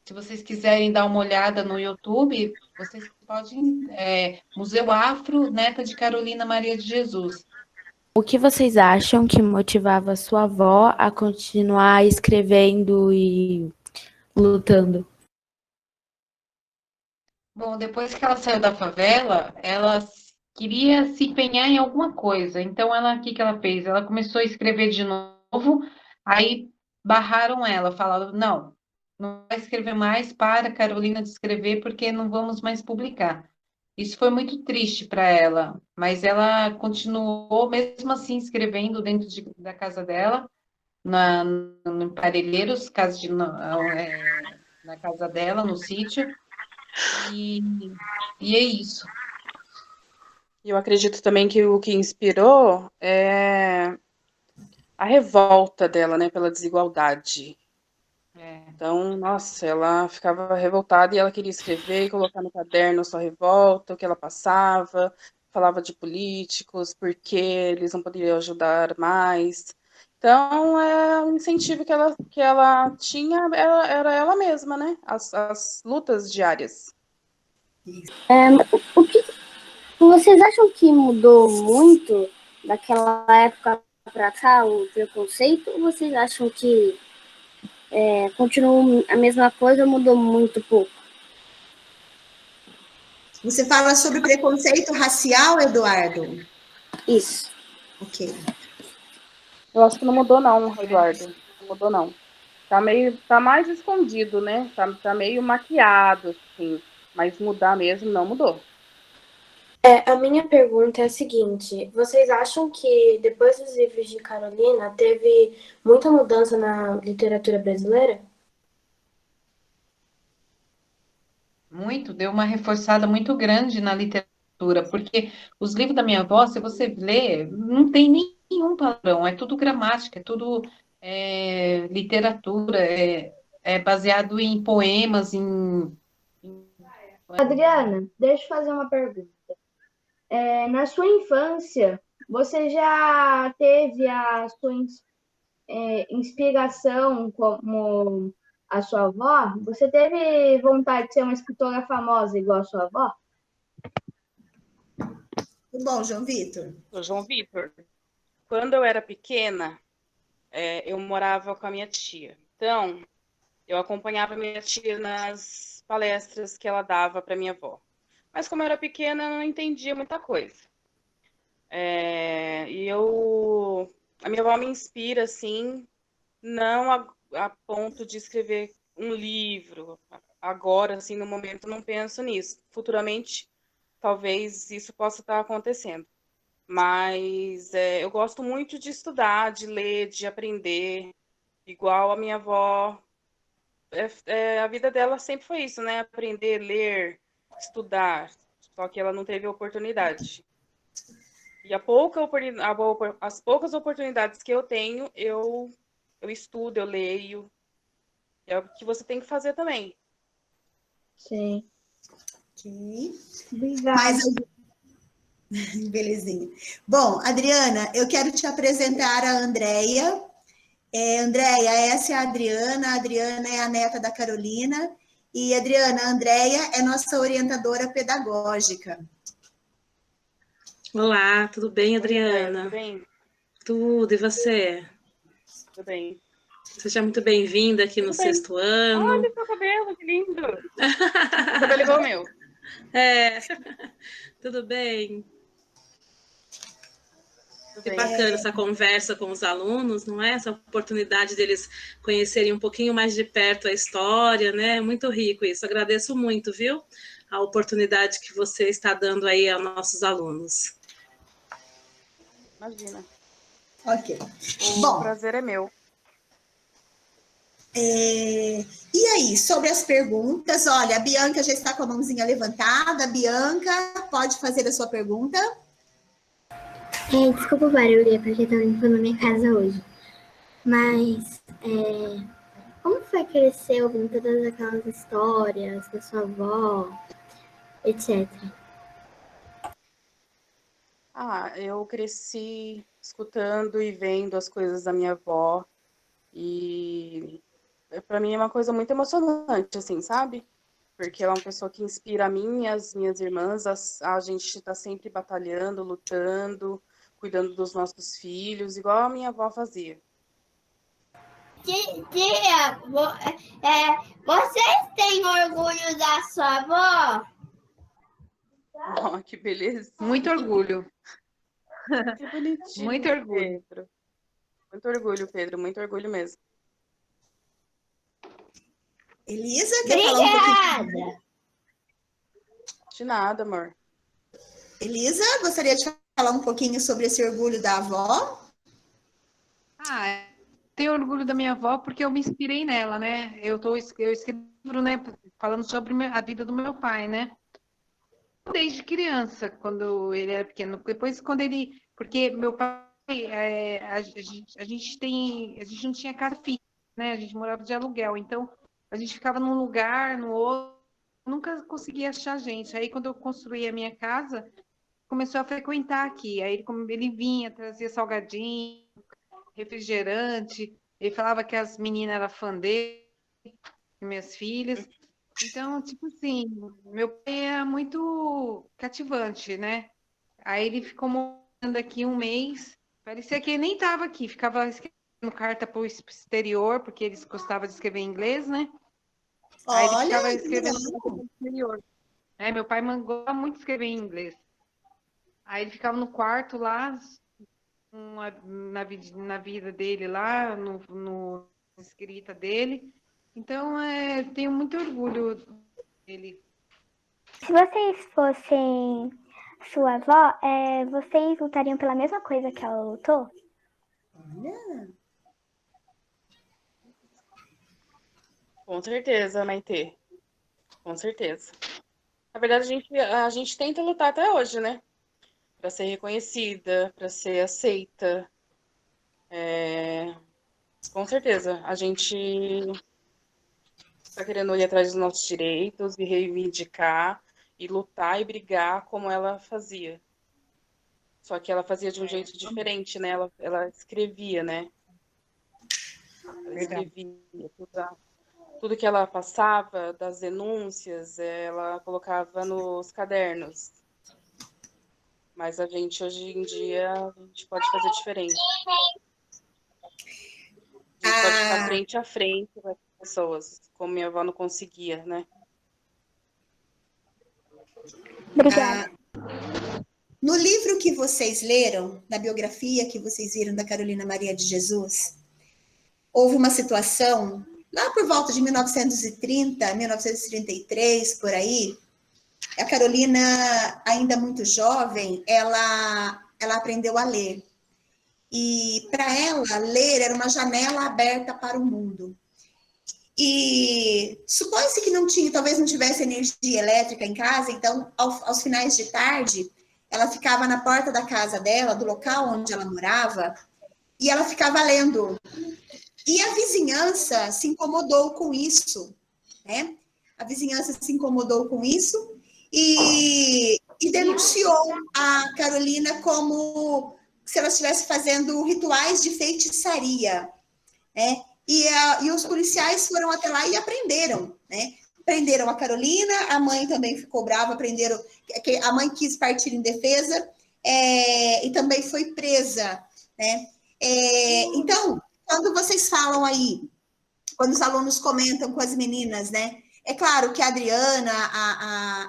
Se vocês quiserem dar uma olhada no YouTube, vocês podem... Museu Afro, neta de Carolina Maria de Jesus. O que vocês acham que motivava sua avó a continuar escrevendo e lutando? Bom, depois que ela saiu da favela, ela queria se empenhar em alguma coisa. Então, o que ela fez? Ela começou a escrever de novo, aí barraram ela, falaram, não vai escrever mais, para, Carolina, de escrever, porque não vamos mais publicar. Isso foi muito triste para ela, mas ela continuou, mesmo assim, escrevendo dentro da casa dela, no Parelheiros, na casa dela, no sítio, e é isso. Eu acredito também que o que inspirou é a revolta dela, né, pela desigualdade. Então, nossa, ela ficava revoltada e ela queria escrever e colocar no caderno a sua revolta, o que ela passava, falava de políticos, porque eles não poderiam ajudar mais. Então, o incentivo que ela tinha era ela mesma, né? As lutas diárias. O que vocês acham que mudou muito daquela época para cá, o preconceito, ou vocês acham que continuou a mesma coisa ou mudou muito pouco? Você fala sobre preconceito racial, Eduardo? Isso. Ok. Eu acho que não mudou não, Eduardo. Não mudou não. Tá mais escondido, né? Tá meio maquiado, assim. Mas mudar mesmo não mudou. A minha pergunta é a seguinte: vocês acham que depois dos livros de Carolina teve muita mudança na literatura brasileira? Muito, deu uma reforçada muito grande na literatura, porque os livros da minha avó, se você lê, não tem nenhum padrão, é tudo gramática, é tudo literatura, é baseado em poemas, Adriana, deixa eu fazer uma pergunta. Na sua infância, você já teve a sua inspiração como a sua avó? Você teve vontade de ser uma escritora famosa igual a sua avó? Bom, João Vitor. João Vitor, quando eu era pequena, eu morava com a minha tia. Então, eu acompanhava a minha tia nas palestras que ela dava para minha avó. Mas como eu era pequena, eu não entendia muita coisa. A minha avó me inspira, assim, não a ponto de escrever um livro. Agora, assim, no momento, não penso nisso. Futuramente, talvez isso possa estar acontecendo. Mas eu gosto muito de estudar, de ler, de aprender. Igual a minha avó, a vida dela sempre foi isso, né? Aprender, ler, estudar. Só que ela não teve oportunidade. E as poucas oportunidades que eu tenho, eu estudo, eu leio. É o que você tem que fazer também. Sim. Ok. Obrigada. Belezinha. Bom, Adriana, eu quero te apresentar a Andréia. Andréia, essa é a Adriana. A Adriana é a neta da Carolina. E, Adriana, a Andréia é nossa orientadora pedagógica. Olá, tudo bem, Adriana? Tudo bem? Tudo, e você? Tudo bem. Seja muito bem-vinda aqui no sexto ano. Olha seu cabelo, que lindo! O cabelo igual o meu. Tudo bem. Que bacana essa conversa com os alunos, não é? Essa oportunidade deles conhecerem um pouquinho mais de perto a história, né? Muito rico isso. Agradeço muito, viu? A oportunidade que você está dando aí aos nossos alunos. Imagina. Ok. O prazer é meu. E aí, sobre as perguntas, olha, a Bianca já está com a mãozinha levantada. Bianca, pode fazer a sua pergunta? Desculpa o barulho, é porque estou limpando minha casa hoje. Mas, como foi crescer ouvindo todas aquelas histórias da sua avó, etc? Eu cresci escutando e vendo as coisas da minha avó. E para mim é uma coisa muito emocionante, assim, sabe? Porque ela é uma pessoa que inspira a mim e as minhas irmãs. A gente está sempre batalhando, lutando, cuidando dos nossos filhos, igual a minha avó fazia. Tia, vocês têm orgulho da sua avó? Oh, que beleza. Muito orgulho. Que bonitinho. Muito orgulho. Pedro. Muito orgulho, Pedro. Muito orgulho mesmo. Elisa, quer falar um pouquinho? De nada, amor. Elisa, gostaria de falar um pouquinho sobre esse orgulho da avó? Tenho orgulho da minha avó porque eu me inspirei nela, né? Eu escrevo, né, falando sobre a vida do meu pai, né? Desde criança, quando ele era pequeno. Depois, porque meu pai, a gente não tinha casa fixa, né? A gente morava de aluguel, então a gente ficava num lugar, no outro, nunca conseguia achar gente. Aí, quando eu construí a minha casa, começou a frequentar aqui. Aí ele vinha, trazia salgadinho, refrigerante. Ele falava que as meninas eram fã dele, minhas filhas. Então, tipo assim, meu pai é muito cativante, né? Aí ele ficou morando aqui um mês, parecia que ele nem estava aqui, ficava escrevendo carta para o exterior, porque eles gostavam de escrever em inglês, né? Aí ele ficava escrevendo carta para o exterior. Meu pai gosta muito de escrever em inglês. Aí ele ficava no quarto lá, na vida dele lá, no escrita dele. Então, tenho muito orgulho dele. Se vocês fossem sua avó, vocês lutariam pela mesma coisa que ela lutou? Olha. Com certeza, Maitê. Com certeza. Na verdade, a gente tenta lutar até hoje, né? Para ser reconhecida, para ser aceita. Com certeza. A gente está querendo ir atrás dos nossos direitos e reivindicar e lutar e brigar como ela fazia. Só que ela fazia de um jeito diferente, né? Ela escrevia, né? Ela escrevia tudo que ela passava, das denúncias, ela colocava nos cadernos. Mas a gente, hoje em dia, a gente pode fazer diferente. A gente pode ficar frente a frente com as pessoas, como minha avó não conseguia, né? Obrigada. No livro que vocês leram, na biografia que vocês viram da Carolina Maria de Jesus, houve uma situação, lá por volta de 1930, 1933, por aí, a Carolina, ainda muito jovem, ela aprendeu a ler. E para ela, ler era uma janela aberta para o mundo. E supõe-se que talvez não tivesse energia elétrica em casa, então, aos finais de tarde, ela ficava na porta da casa dela, do local onde ela morava, e ela ficava lendo. E a vizinhança se incomodou com isso, né? A vizinhança se incomodou com isso e denunciou a Carolina como se ela estivesse fazendo rituais de feitiçaria, né? E os policiais foram até lá e aprenderam, né? Prenderam a Carolina, a mãe também ficou brava, a mãe quis partir em defesa e também foi presa, né? Então, quando vocês falam aí, quando os alunos comentam com as meninas, né? É claro que a Adriana,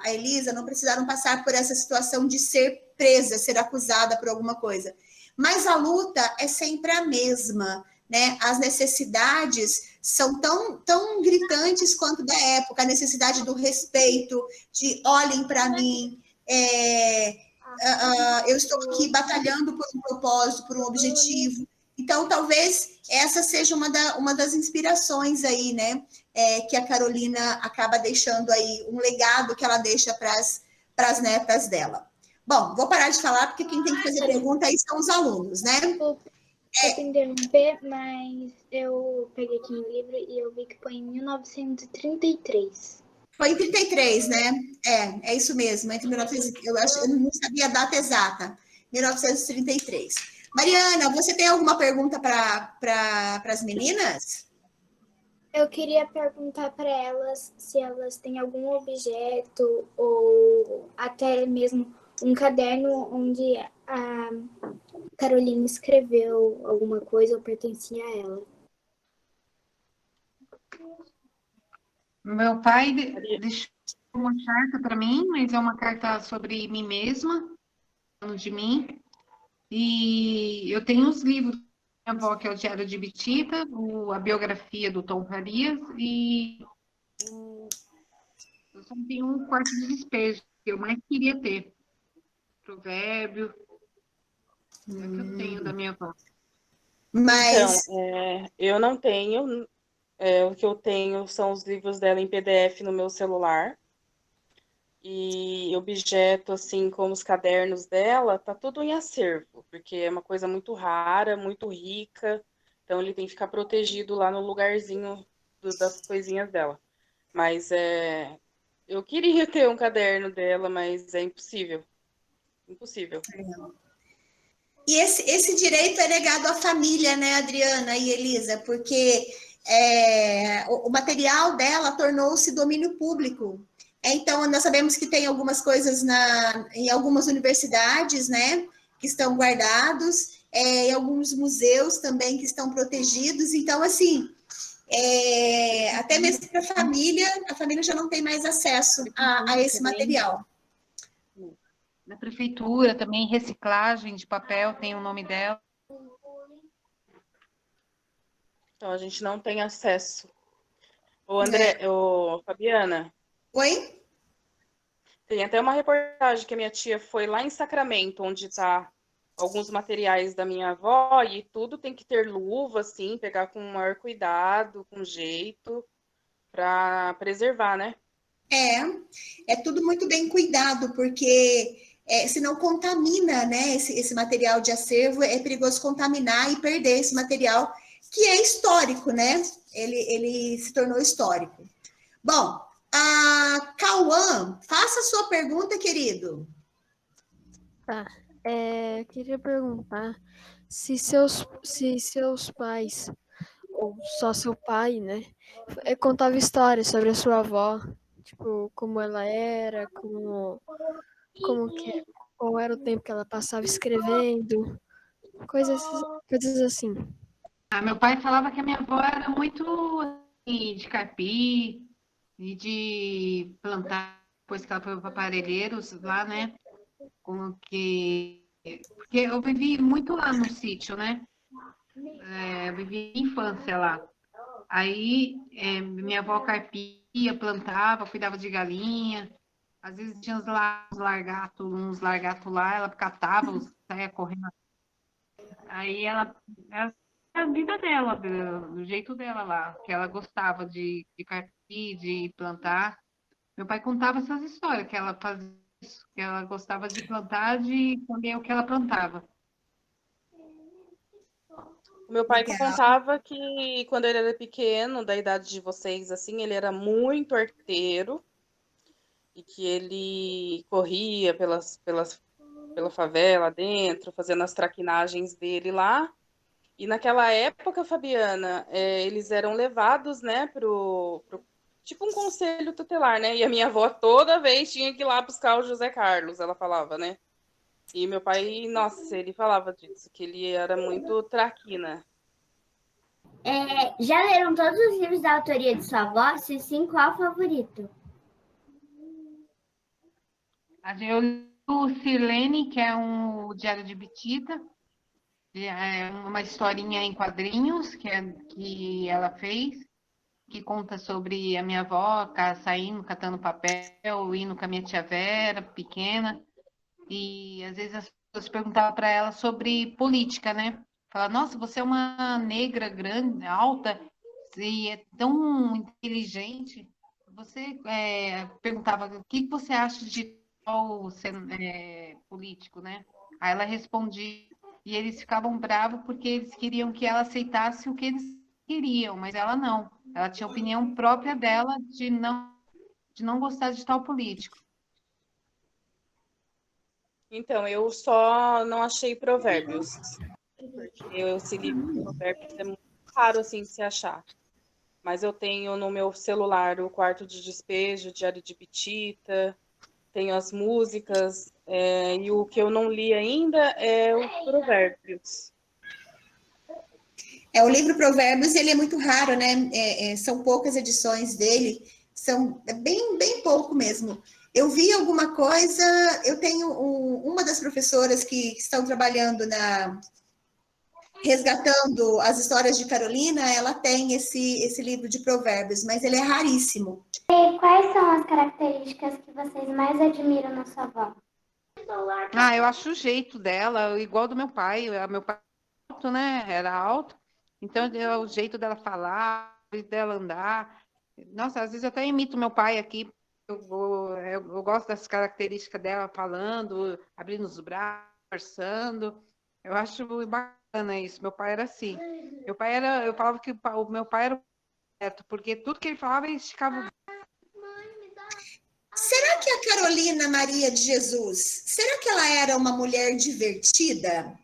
a Elisa não precisaram passar por essa situação de ser presa, ser acusada por alguma coisa. mas a luta é sempre a mesma, né? As necessidades são tão gritantes quanto da época, a necessidade do respeito, de olhem para mim, eu estou aqui batalhando por um propósito, por um objetivo. Então, talvez essa seja uma das inspirações aí, né? Que a Carolina acaba deixando aí, um legado que ela deixa para as netas dela. Bom, vou parar de falar, porque quem tem que fazer pergunta aí são os alunos, né? Desculpa interromper, mas eu peguei aqui no livro e eu vi que foi em 1933. Foi em 33, né? É isso mesmo, entre 1900, eu não sabia a data exata, 1933. Mariana, você tem alguma pergunta para as meninas? Eu queria perguntar para elas se elas têm algum objeto ou até mesmo um caderno onde a Carolina escreveu alguma coisa ou pertencia a ela. Meu pai deixou uma carta para mim, mas é uma carta sobre mim mesma, falando de mim. E eu tenho os livros da minha avó, que é o Diário de Bitita, a biografia do Tom Farias, e eu só tenho um quarto de despejo, que eu mais queria ter. Provérbio. É o que eu tenho da minha avó. Mas... Então, eu não tenho. O que eu tenho são os livros dela em PDF no meu celular. E objeto, assim, como os cadernos dela, tá tudo em acervo, porque é uma coisa muito rara, muito rica. Então, ele tem que ficar protegido lá no lugarzinho das coisinhas dela. Mas eu queria ter um caderno dela, mas é impossível. Impossível. E esse direito é legado à família, né, Adriana e Elisa? Porque o material dela tornou-se domínio público. Então, nós sabemos que tem algumas coisas em algumas universidades, né, que estão guardados, em alguns museus também que estão protegidos. Então, assim, até mesmo para a família já não tem mais acesso a esse material. Na prefeitura também, reciclagem de papel, tem o nome dela. Então, a gente não tem acesso. Fabiana. Oi? Tem até uma reportagem que a minha tia foi lá em Sacramento, onde tá alguns materiais da minha avó, e tudo tem que ter luva, assim, pegar com o maior cuidado, com jeito, para preservar, né? É tudo muito bem cuidado, porque senão contamina, né, esse material de acervo, é perigoso contaminar e perder esse material, que é histórico, né? Ele se tornou histórico. Bom, Cauã, faça a sua pergunta, querido. Tá, queria perguntar se seus pais, ou só seu pai, né, contava histórias sobre a sua avó, tipo, como ela era, qual era o tempo que ela passava escrevendo, coisas assim. Meu pai falava que a minha avó era muito assim, de carpir e de plantar, depois que ela foi para Parelheiros, lá, né? Porque eu vivi muito lá no sítio, né? Eu vivi infância lá. Aí minha avó carpia, plantava, cuidava de galinha. Às vezes tinha uns largatos lá, ela catava, saia correndo. Aí ela a vida dela, do jeito dela lá, que ela gostava de carpir, de plantar. Meu pai contava essas histórias, que ela fazia isso, que ela gostava de plantar, de comer o que ela plantava. O meu pai contava que quando ele era pequeno, da idade de vocês, assim, ele era muito arteiro e que ele corria pela favela dentro, fazendo as traquinagens dele lá. E naquela época, Fabiana, eles eram levados, né, tipo um conselho tutelar, né? E a minha avó toda vez tinha que ir lá buscar o José Carlos, ela falava, né? E meu pai, nossa, ele falava disso, que ele era muito traquina. Já leram todos os livros da autoria de sua avó? Se sim, qual o favorito? Eu li o Sirlene, que é o Diário de Bitita, É uma historinha em quadrinhos que ela fez, que conta sobre a minha avó saindo, catando papel, indo com a minha tia Vera, pequena, e às vezes as pessoas perguntavam para ela sobre política, né? Fala, nossa, você é uma negra grande, alta, e é tão inteligente. Você perguntava o que você acha de tal político, né? Aí ela respondia, e eles ficavam bravos porque eles queriam que ela aceitasse o que eles queriam, mas ela não. Ela tinha opinião própria dela de não gostar de tal político. Então, eu só não achei Provérbios, porque esse livro de Provérbios é muito raro assim de se achar. Mas eu tenho no meu celular o Quarto de Despejo, Diário de Bitita, tenho as músicas, e o que eu não li ainda é o Provérbios. O livro Provérbios, ele é muito raro, né? São poucas edições dele, são bem pouco mesmo. Eu vi alguma coisa, eu tenho uma das professoras que estão trabalhando resgatando as histórias de Carolina, ela tem esse livro de Provérbios, mas ele é raríssimo. E quais são as características que vocês mais admiram na sua avó? Eu acho o jeito dela igual do meu pai. Meu pai era alto, né? Era alto. Então, o jeito dela falar, o jeito dela andar. Nossa, às vezes eu até imito meu pai aqui. Eu gosto das características dela falando, abrindo os braços, conversando. Eu acho bacana isso. Meu pai era assim. Eu falava que o meu pai era certo, porque tudo que ele falava, ele esticava. Será que a Carolina Maria de Jesus, será que ela era uma mulher divertida?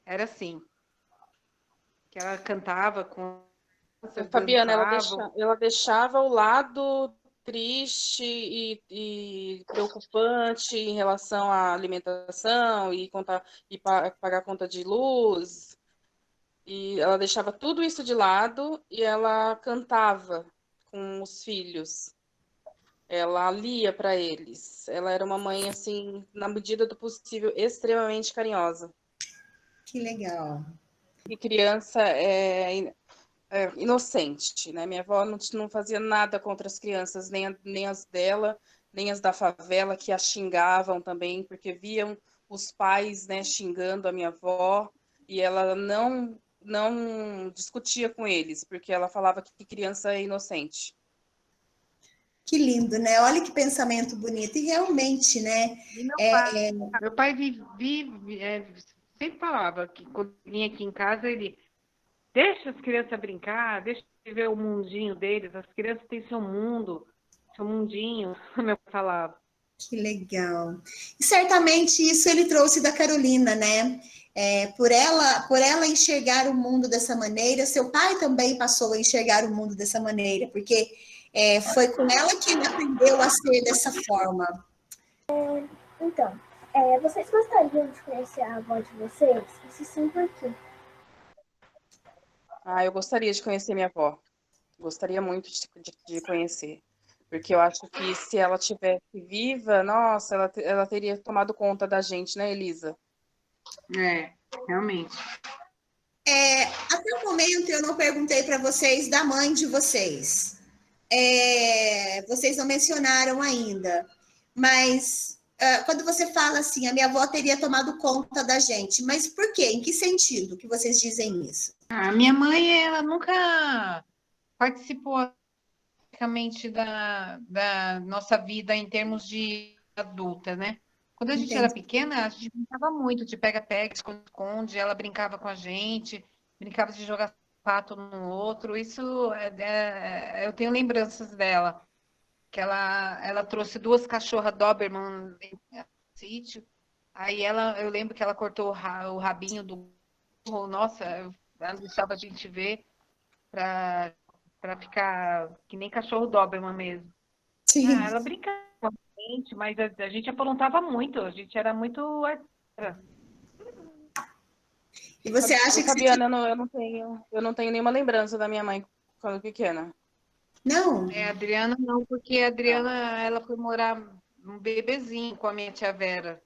Era assim. Que ela cantava com... Fabiana, ela deixava o lado triste e preocupante em relação à alimentação e pagar conta de luz. E ela deixava tudo isso de lado e ela cantava com os filhos. Ela lia para eles. Ela era uma mãe, assim, na medida do possível, extremamente carinhosa. Que legal. E criança inocente, né? Minha avó não fazia nada contra as crianças, nem as dela, nem as da favela, que a xingavam também, porque viam os pais, né, xingando a minha avó, e ela não discutia com eles, porque ela falava que criança é inocente. Que lindo, né? Olha que pensamento bonito. E realmente, né? Meu pai sempre falava que quando vinha aqui em casa, ele deixa as crianças brincar, deixa ver o mundinho deles. As crianças têm seu mundo, seu mundinho, meu pai falava. Que legal. E certamente isso ele trouxe da Carolina, né? Por ela enxergar o mundo dessa maneira, seu pai também passou a enxergar o mundo dessa maneira, porque foi com ela que ele aprendeu a ser dessa forma. Então, vocês gostariam de conhecer a avó de vocês? E se sim, por quê? Eu gostaria de conhecer minha avó. Gostaria muito de conhecer. Porque eu acho que se ela tivesse viva, nossa, ela teria tomado conta da gente, né, Elisa? Realmente. Até o momento eu não perguntei para vocês da mãe de vocês. Vocês não mencionaram ainda. Mas quando você fala assim, a minha avó teria tomado conta da gente, mas por quê? Em que sentido que vocês dizem isso? A minha mãe, ela nunca participou praticamente da nossa vida em termos de adulta, né? Quando a gente era pequena, a gente brincava muito de pega-pega, esconde-esconde, ela brincava com a gente, brincava de jogar sapato um no outro. Isso, eu tenho lembranças dela, que ela trouxe 2 cachorras Doberman no sítio, aí eu lembro que ela cortou o rabinho do burro, nossa, ela deixava a gente ver para ficar que nem cachorro Doberman mesmo. Sim. Ela brincava com a gente, mas a gente aprontava muito, a gente era muito... E você acha que... Fabiana, eu não tenho nenhuma lembrança da minha mãe quando pequena. Não? A Adriana não, porque a Adriana ela foi morar um bebezinho com a minha tia Vera.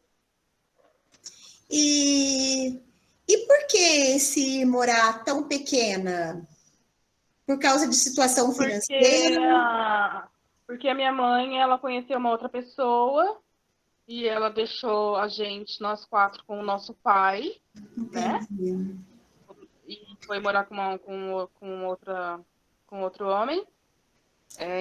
E por que se morar tão pequena? Por causa de situação financeira? Porque a minha mãe, ela conheceu uma outra pessoa e ela deixou a gente, nós 4, com o nosso pai, né? E foi morar com outro homem.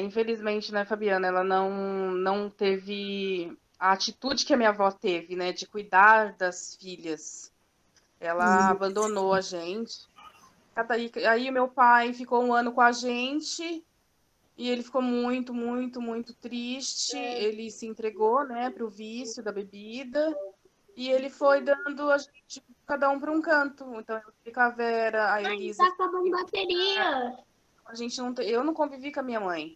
Infelizmente, né, Fabiana, ela não teve a atitude que a minha avó teve, né, de cuidar das filhas. Ela abandonou a gente. Aí meu pai ficou 1 ano com a gente e ele ficou muito, muito, muito triste. Ele se entregou, né, para o vício da bebida e ele foi dando a gente, cada um para um canto. Então, eu fiquei com a Vera, a Elisa. Tá acabando bateria. Eu não convivi com a minha mãe.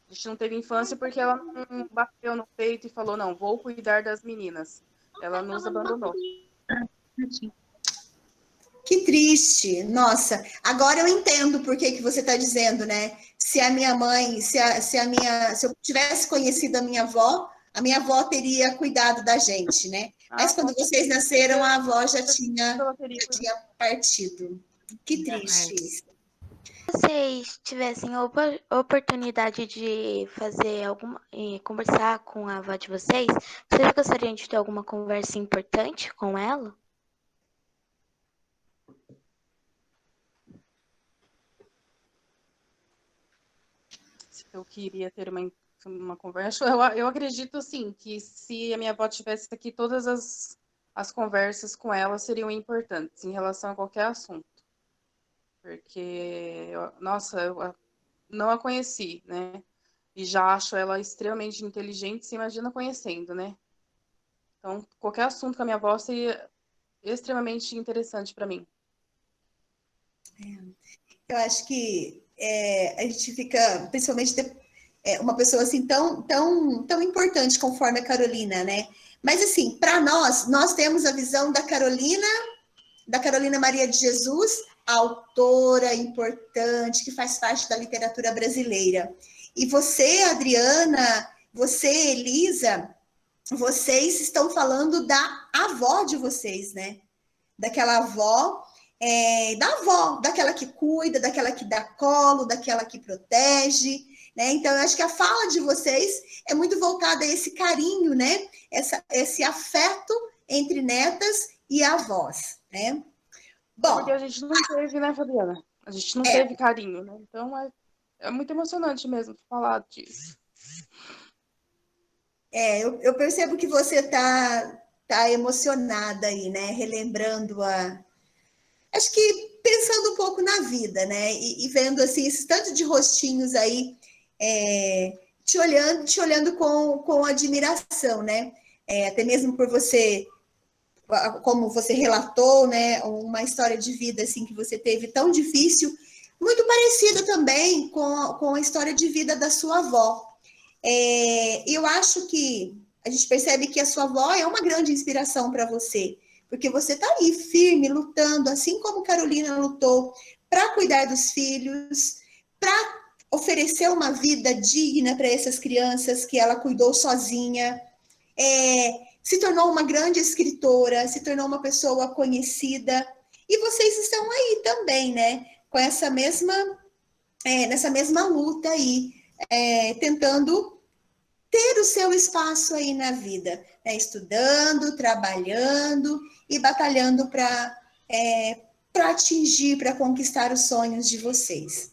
A gente não teve infância porque ela não bateu no peito e falou, não, vou cuidar das meninas. Ela nos abandonou. Que triste, nossa. Agora eu entendo por que você está dizendo, né? Se a minha mãe, se eu tivesse conhecido a minha avó teria cuidado da gente, né? Mas quando vocês nasceram, a avó já tinha partido. Que triste isso. Se vocês tivessem a oportunidade de fazer conversar com a avó de vocês gostariam de ter alguma conversa importante com ela? Eu queria ter uma conversa. Eu acredito, assim, que se a minha avó tivesse aqui, todas as conversas com ela seriam importantes em relação a qualquer assunto. Porque, nossa, eu não a conheci, né? E já acho ela extremamente inteligente, se imagina conhecendo, né? Então, qualquer assunto com a minha avó seria extremamente interessante para mim. Eu acho que a gente fica, principalmente uma pessoa assim tão importante conforme a Carolina, né? Mas assim, para nós temos a visão da Carolina Maria de Jesus, autora importante que faz parte da literatura brasileira. E você, Adriana, você, Elisa, vocês estão falando da avó de vocês, né? Daquela avó, daquela que cuida, daquela que dá colo, daquela que protege, né? Então, eu acho que a fala de vocês é muito voltada a esse carinho, né? Esse afeto entre netas e avós, né? Bom, porque a gente não teve, né, Fabiana? A gente não teve carinho, né? Então, é muito emocionante mesmo falar disso. Eu percebo que você tá emocionada aí, né? Relembrando acho que pensando um pouco na vida, né? E vendo assim esse tanto de rostinhos aí te olhando com admiração, né? Até mesmo por você, como você relatou, né? Uma história de vida assim que você teve tão difícil, muito parecida também com a história de vida da sua avó. Eu acho que a gente percebe que a sua avó é uma grande inspiração para você, porque você está aí firme, lutando, assim como Carolina lutou, para cuidar dos filhos, para oferecer uma vida digna para essas crianças que ela cuidou sozinha, se tornou uma grande escritora, se tornou uma pessoa conhecida, e vocês estão aí também, né, com essa nessa mesma luta aí, tentando ter o seu espaço aí na vida, né? Estudando, trabalhando e batalhando para atingir, para conquistar os sonhos de vocês.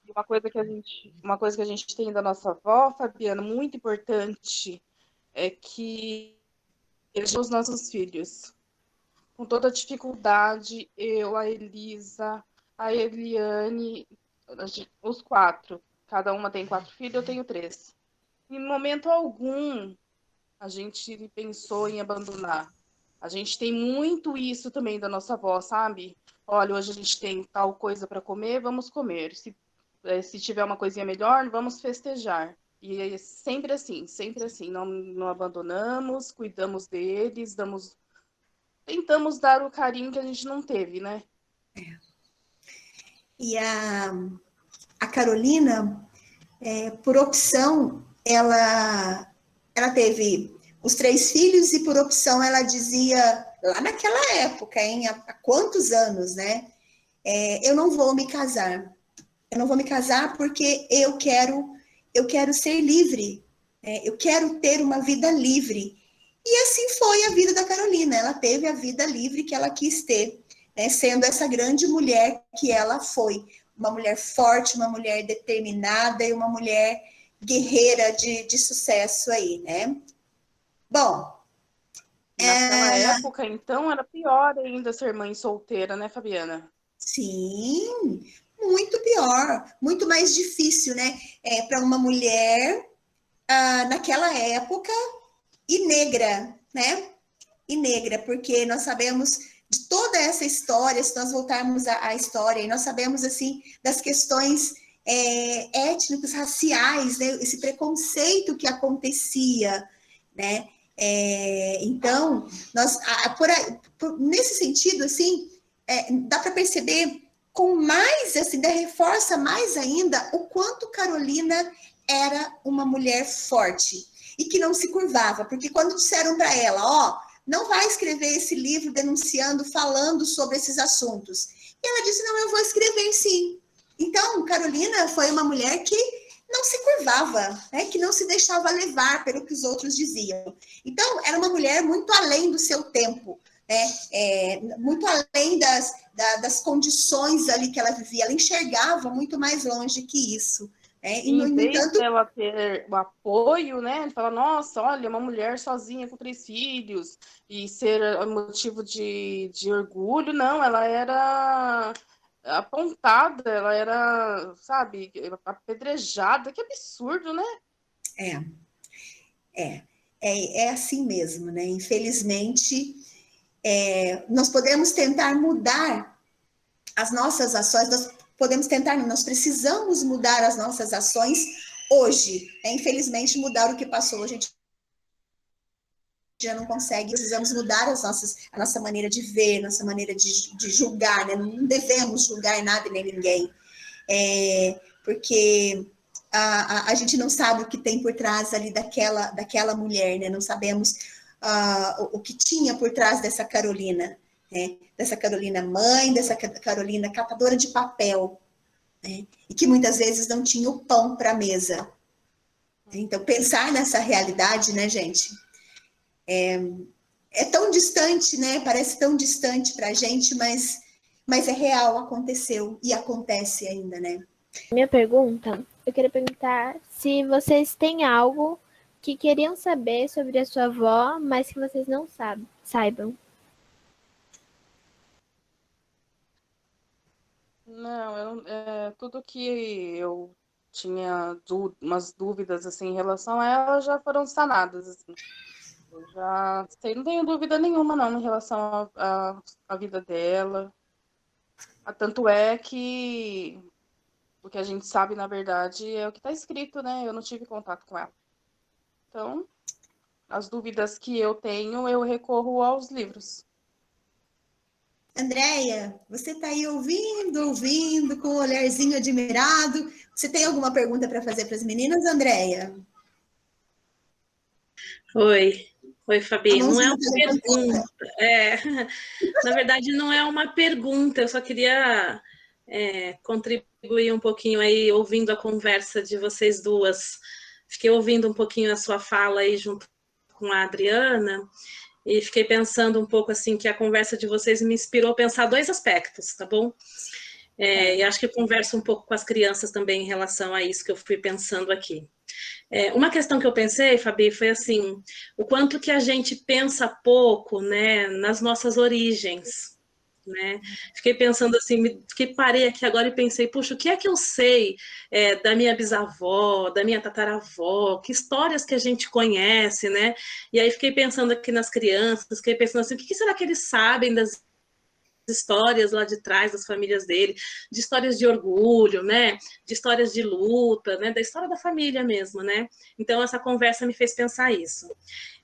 Uma coisa que a gente tem da nossa avó, Fabiana, muito importante, é que eles são os nossos filhos. Com toda dificuldade, eu, a Elisa, a Eliane, os 4. Cada uma tem 4 filhos, eu tenho 3. Em momento algum, a gente pensou em abandonar. A gente tem muito isso também da nossa avó, sabe? Olha, hoje a gente tem tal coisa para comer, vamos comer. Se tiver uma coisinha melhor, vamos festejar. E é sempre assim, não abandonamos, cuidamos deles, tentamos dar o carinho que a gente não teve, né? E a Carolina, por opção, ela teve os 3 filhos, e por opção ela dizia, lá naquela época, hein, há quantos anos, né? Eu não vou me casar. Eu não vou me casar porque eu quero ser livre. Eu quero ter uma vida livre. E assim foi a vida da Carolina. Ela teve a vida livre que ela quis ter, né, sendo essa grande mulher que ela foi. Uma mulher forte, uma mulher determinada e uma mulher guerreira de sucesso aí, né? Bom, naquela época, então, era pior ainda ser mãe solteira, né, Fabiana? Sim, muito pior, muito mais difícil, né? Para uma mulher naquela época e negra, né? E negra, porque nós sabemos de toda essa história, se nós voltarmos à história, e nós sabemos, assim, das questões étnicos, raciais, né? Esse preconceito que acontecia, né? Então, nós, nesse sentido, assim, dá para perceber com mais, assim, reforça mais ainda o quanto Carolina era uma mulher forte e que não se curvava, porque quando disseram para ela, ó, não vai escrever esse livro denunciando, falando sobre esses assuntos. E ela disse, não, eu vou escrever sim. Então, Carolina foi uma mulher que não se curvava, né, que não se deixava levar pelo que os outros diziam. Então, era uma mulher muito além do seu tempo, né, muito além das condições ali que ela vivia. Ela enxergava muito mais longe que isso. E, no entanto, dela ter o apoio, né? Ele fala, nossa, olha, uma mulher sozinha com 3 filhos e ser motivo de orgulho, não, ela era apontada, ela era, sabe, apedrejada, que absurdo, né? É assim mesmo, né? Infelizmente, nós podemos tentar mudar as nossas ações, nós precisamos mudar as nossas ações hoje. Infelizmente, mudar o que passou, a gente já não consegue. Precisamos mudar a nossa maneira de ver, nossa maneira de julgar, né? Não devemos julgar nada nem ninguém, porque a gente não sabe o que tem por trás ali daquela mulher, né? Não sabemos o que tinha por trás dessa Carolina, né? Dessa Carolina mãe, dessa Carolina catadora de papel, né? E que muitas vezes não tinha o pão para a mesa. Então, pensar nessa realidade, né, gente, é tão distante, né? Parece tão distante para a gente, mas é real, aconteceu e acontece ainda, né? Minha pergunta, eu queria perguntar se vocês têm algo que queriam saber sobre a sua avó, mas que vocês não saibam. Não, tudo que eu tinha umas dúvidas assim em relação a ela já foram sanadas, assim. Eu já sei, não tenho dúvida nenhuma não em relação à vida dela. Tanto é que o que a gente sabe, na verdade, é o que está escrito, né? Eu não tive contato com ela. Então, as dúvidas que eu tenho, eu recorro aos livros. Andréia, você está aí ouvindo, com um olharzinho admirado. Você tem alguma pergunta para fazer para as meninas, Andréia? Oi, Fabi. Não é uma pergunta. Na verdade, não é uma pergunta. Eu só queria contribuir um pouquinho aí, ouvindo a conversa de vocês duas. Fiquei ouvindo um pouquinho a sua fala aí junto com a Adriana. E fiquei pensando um pouco assim, que a conversa de vocês me inspirou a pensar 2 aspectos, tá bom? E acho que eu converso um pouco com as crianças também em relação a isso que eu fui pensando aqui. Uma questão que eu pensei, Fabi, foi assim, o quanto que a gente pensa pouco, né, nas nossas origens, né? Fiquei pensando assim, parei aqui agora e pensei, puxa, o que é que eu sei da minha bisavó, da minha tataravó, que histórias que a gente conhece, né? E aí fiquei pensando aqui nas crianças, fiquei pensando assim, o que será que eles sabem das histórias lá de trás das famílias dele, de histórias de orgulho, né, de histórias de luta, né, da história da família mesmo, né, então essa conversa me fez pensar isso.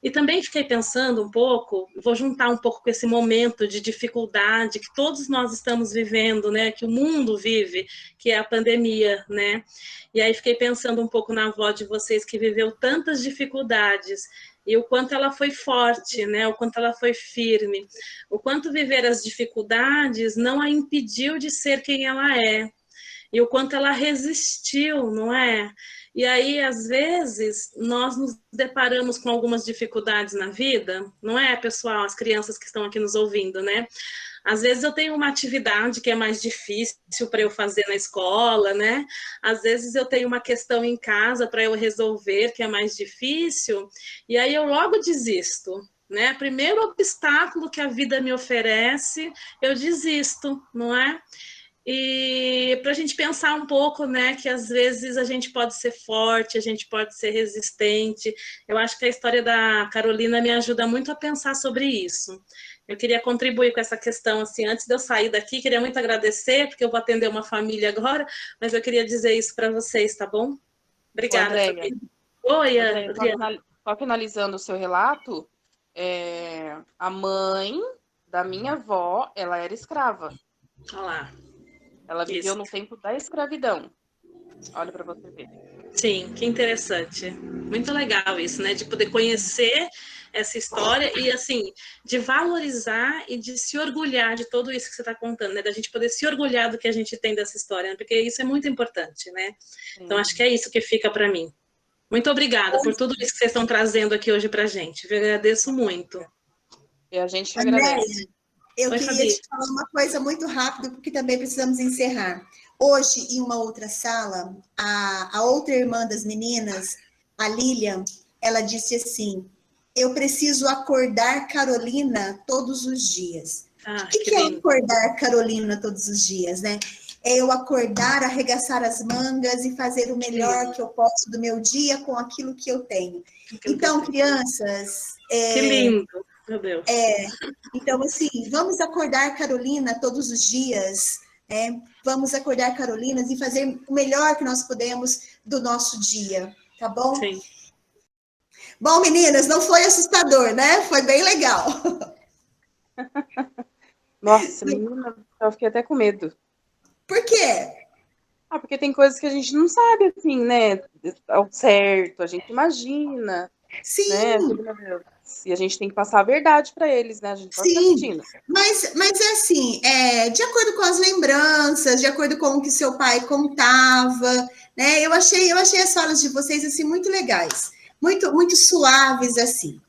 E também fiquei pensando um pouco, vou juntar um pouco com esse momento de dificuldade que todos nós estamos vivendo, né, que o mundo vive, que é a pandemia, né, e aí fiquei pensando um pouco na avó de vocês que viveu tantas dificuldades, e o quanto ela foi forte, né? O quanto ela foi firme, o quanto viver as dificuldades não a impediu de ser quem ela é, e o quanto ela resistiu, não é? E aí, às vezes, nós nos deparamos com algumas dificuldades na vida, não é, pessoal? As crianças que estão aqui nos ouvindo, né? Às vezes eu tenho uma atividade que é mais difícil para eu fazer na escola, né? Às vezes eu tenho uma questão em casa para eu resolver que é mais difícil, e aí eu logo desisto, né? Primeiro obstáculo que a vida me oferece, eu desisto, não é? E para a gente pensar um pouco, né, que às vezes a gente pode ser forte, a gente pode ser resistente. Eu acho que a história da Carolina me ajuda muito a pensar sobre isso. Eu queria contribuir com essa questão, assim, antes de eu sair daqui, queria muito agradecer, porque eu vou atender uma família agora, mas eu queria dizer isso para vocês, tá bom? Obrigada. Andréia, Oi, Andréia, Adriana. só finalizando o seu relato, a mãe da minha avó, ela era escrava. Olha lá. Ela viveu Isso. no tempo da escravidão. Olha para você ver. Sim, que interessante. Muito legal isso, né? De poder conhecer essa história e, assim, de valorizar e de se orgulhar de tudo isso que você está contando, né? Da gente poder se orgulhar do que a gente tem dessa história, né? Porque isso é muito importante, né? Então, acho que é isso que fica para mim. Muito obrigada por tudo isso que vocês estão trazendo aqui hoje para a gente. Eu agradeço muito. E a gente Andréia, agradece. eu Oi, queria Fabi. te falar uma coisa muito rápido, porque também precisamos encerrar. Hoje, em uma outra sala, a outra irmã das meninas, a Lilian, ela disse assim: eu preciso acordar Carolina todos os dias. O que é acordar Carolina todos os dias, né? É eu acordar, arregaçar as mangas e fazer o melhor que eu posso do meu dia com aquilo que eu tenho. Então, crianças... Que lindo, meu Deus. Então, assim, vamos acordar Carolina todos os dias, vamos acordar Carolinas e fazer o melhor que nós podemos do nosso dia, tá bom? Sim. Bom, meninas, não foi assustador, né? Foi bem legal. Nossa, menina, eu fiquei até com medo. Por quê? Porque tem coisas que a gente não sabe, assim, né? Ao certo, a gente imagina. Sim. Né? Meu Deus. E a gente tem que passar a verdade para eles, né? A gente pode Sim, assistindo. mas é assim, de acordo com as lembranças, de acordo com o que seu pai contava, né? Eu achei as falas de vocês assim muito legais, muito suaves assim.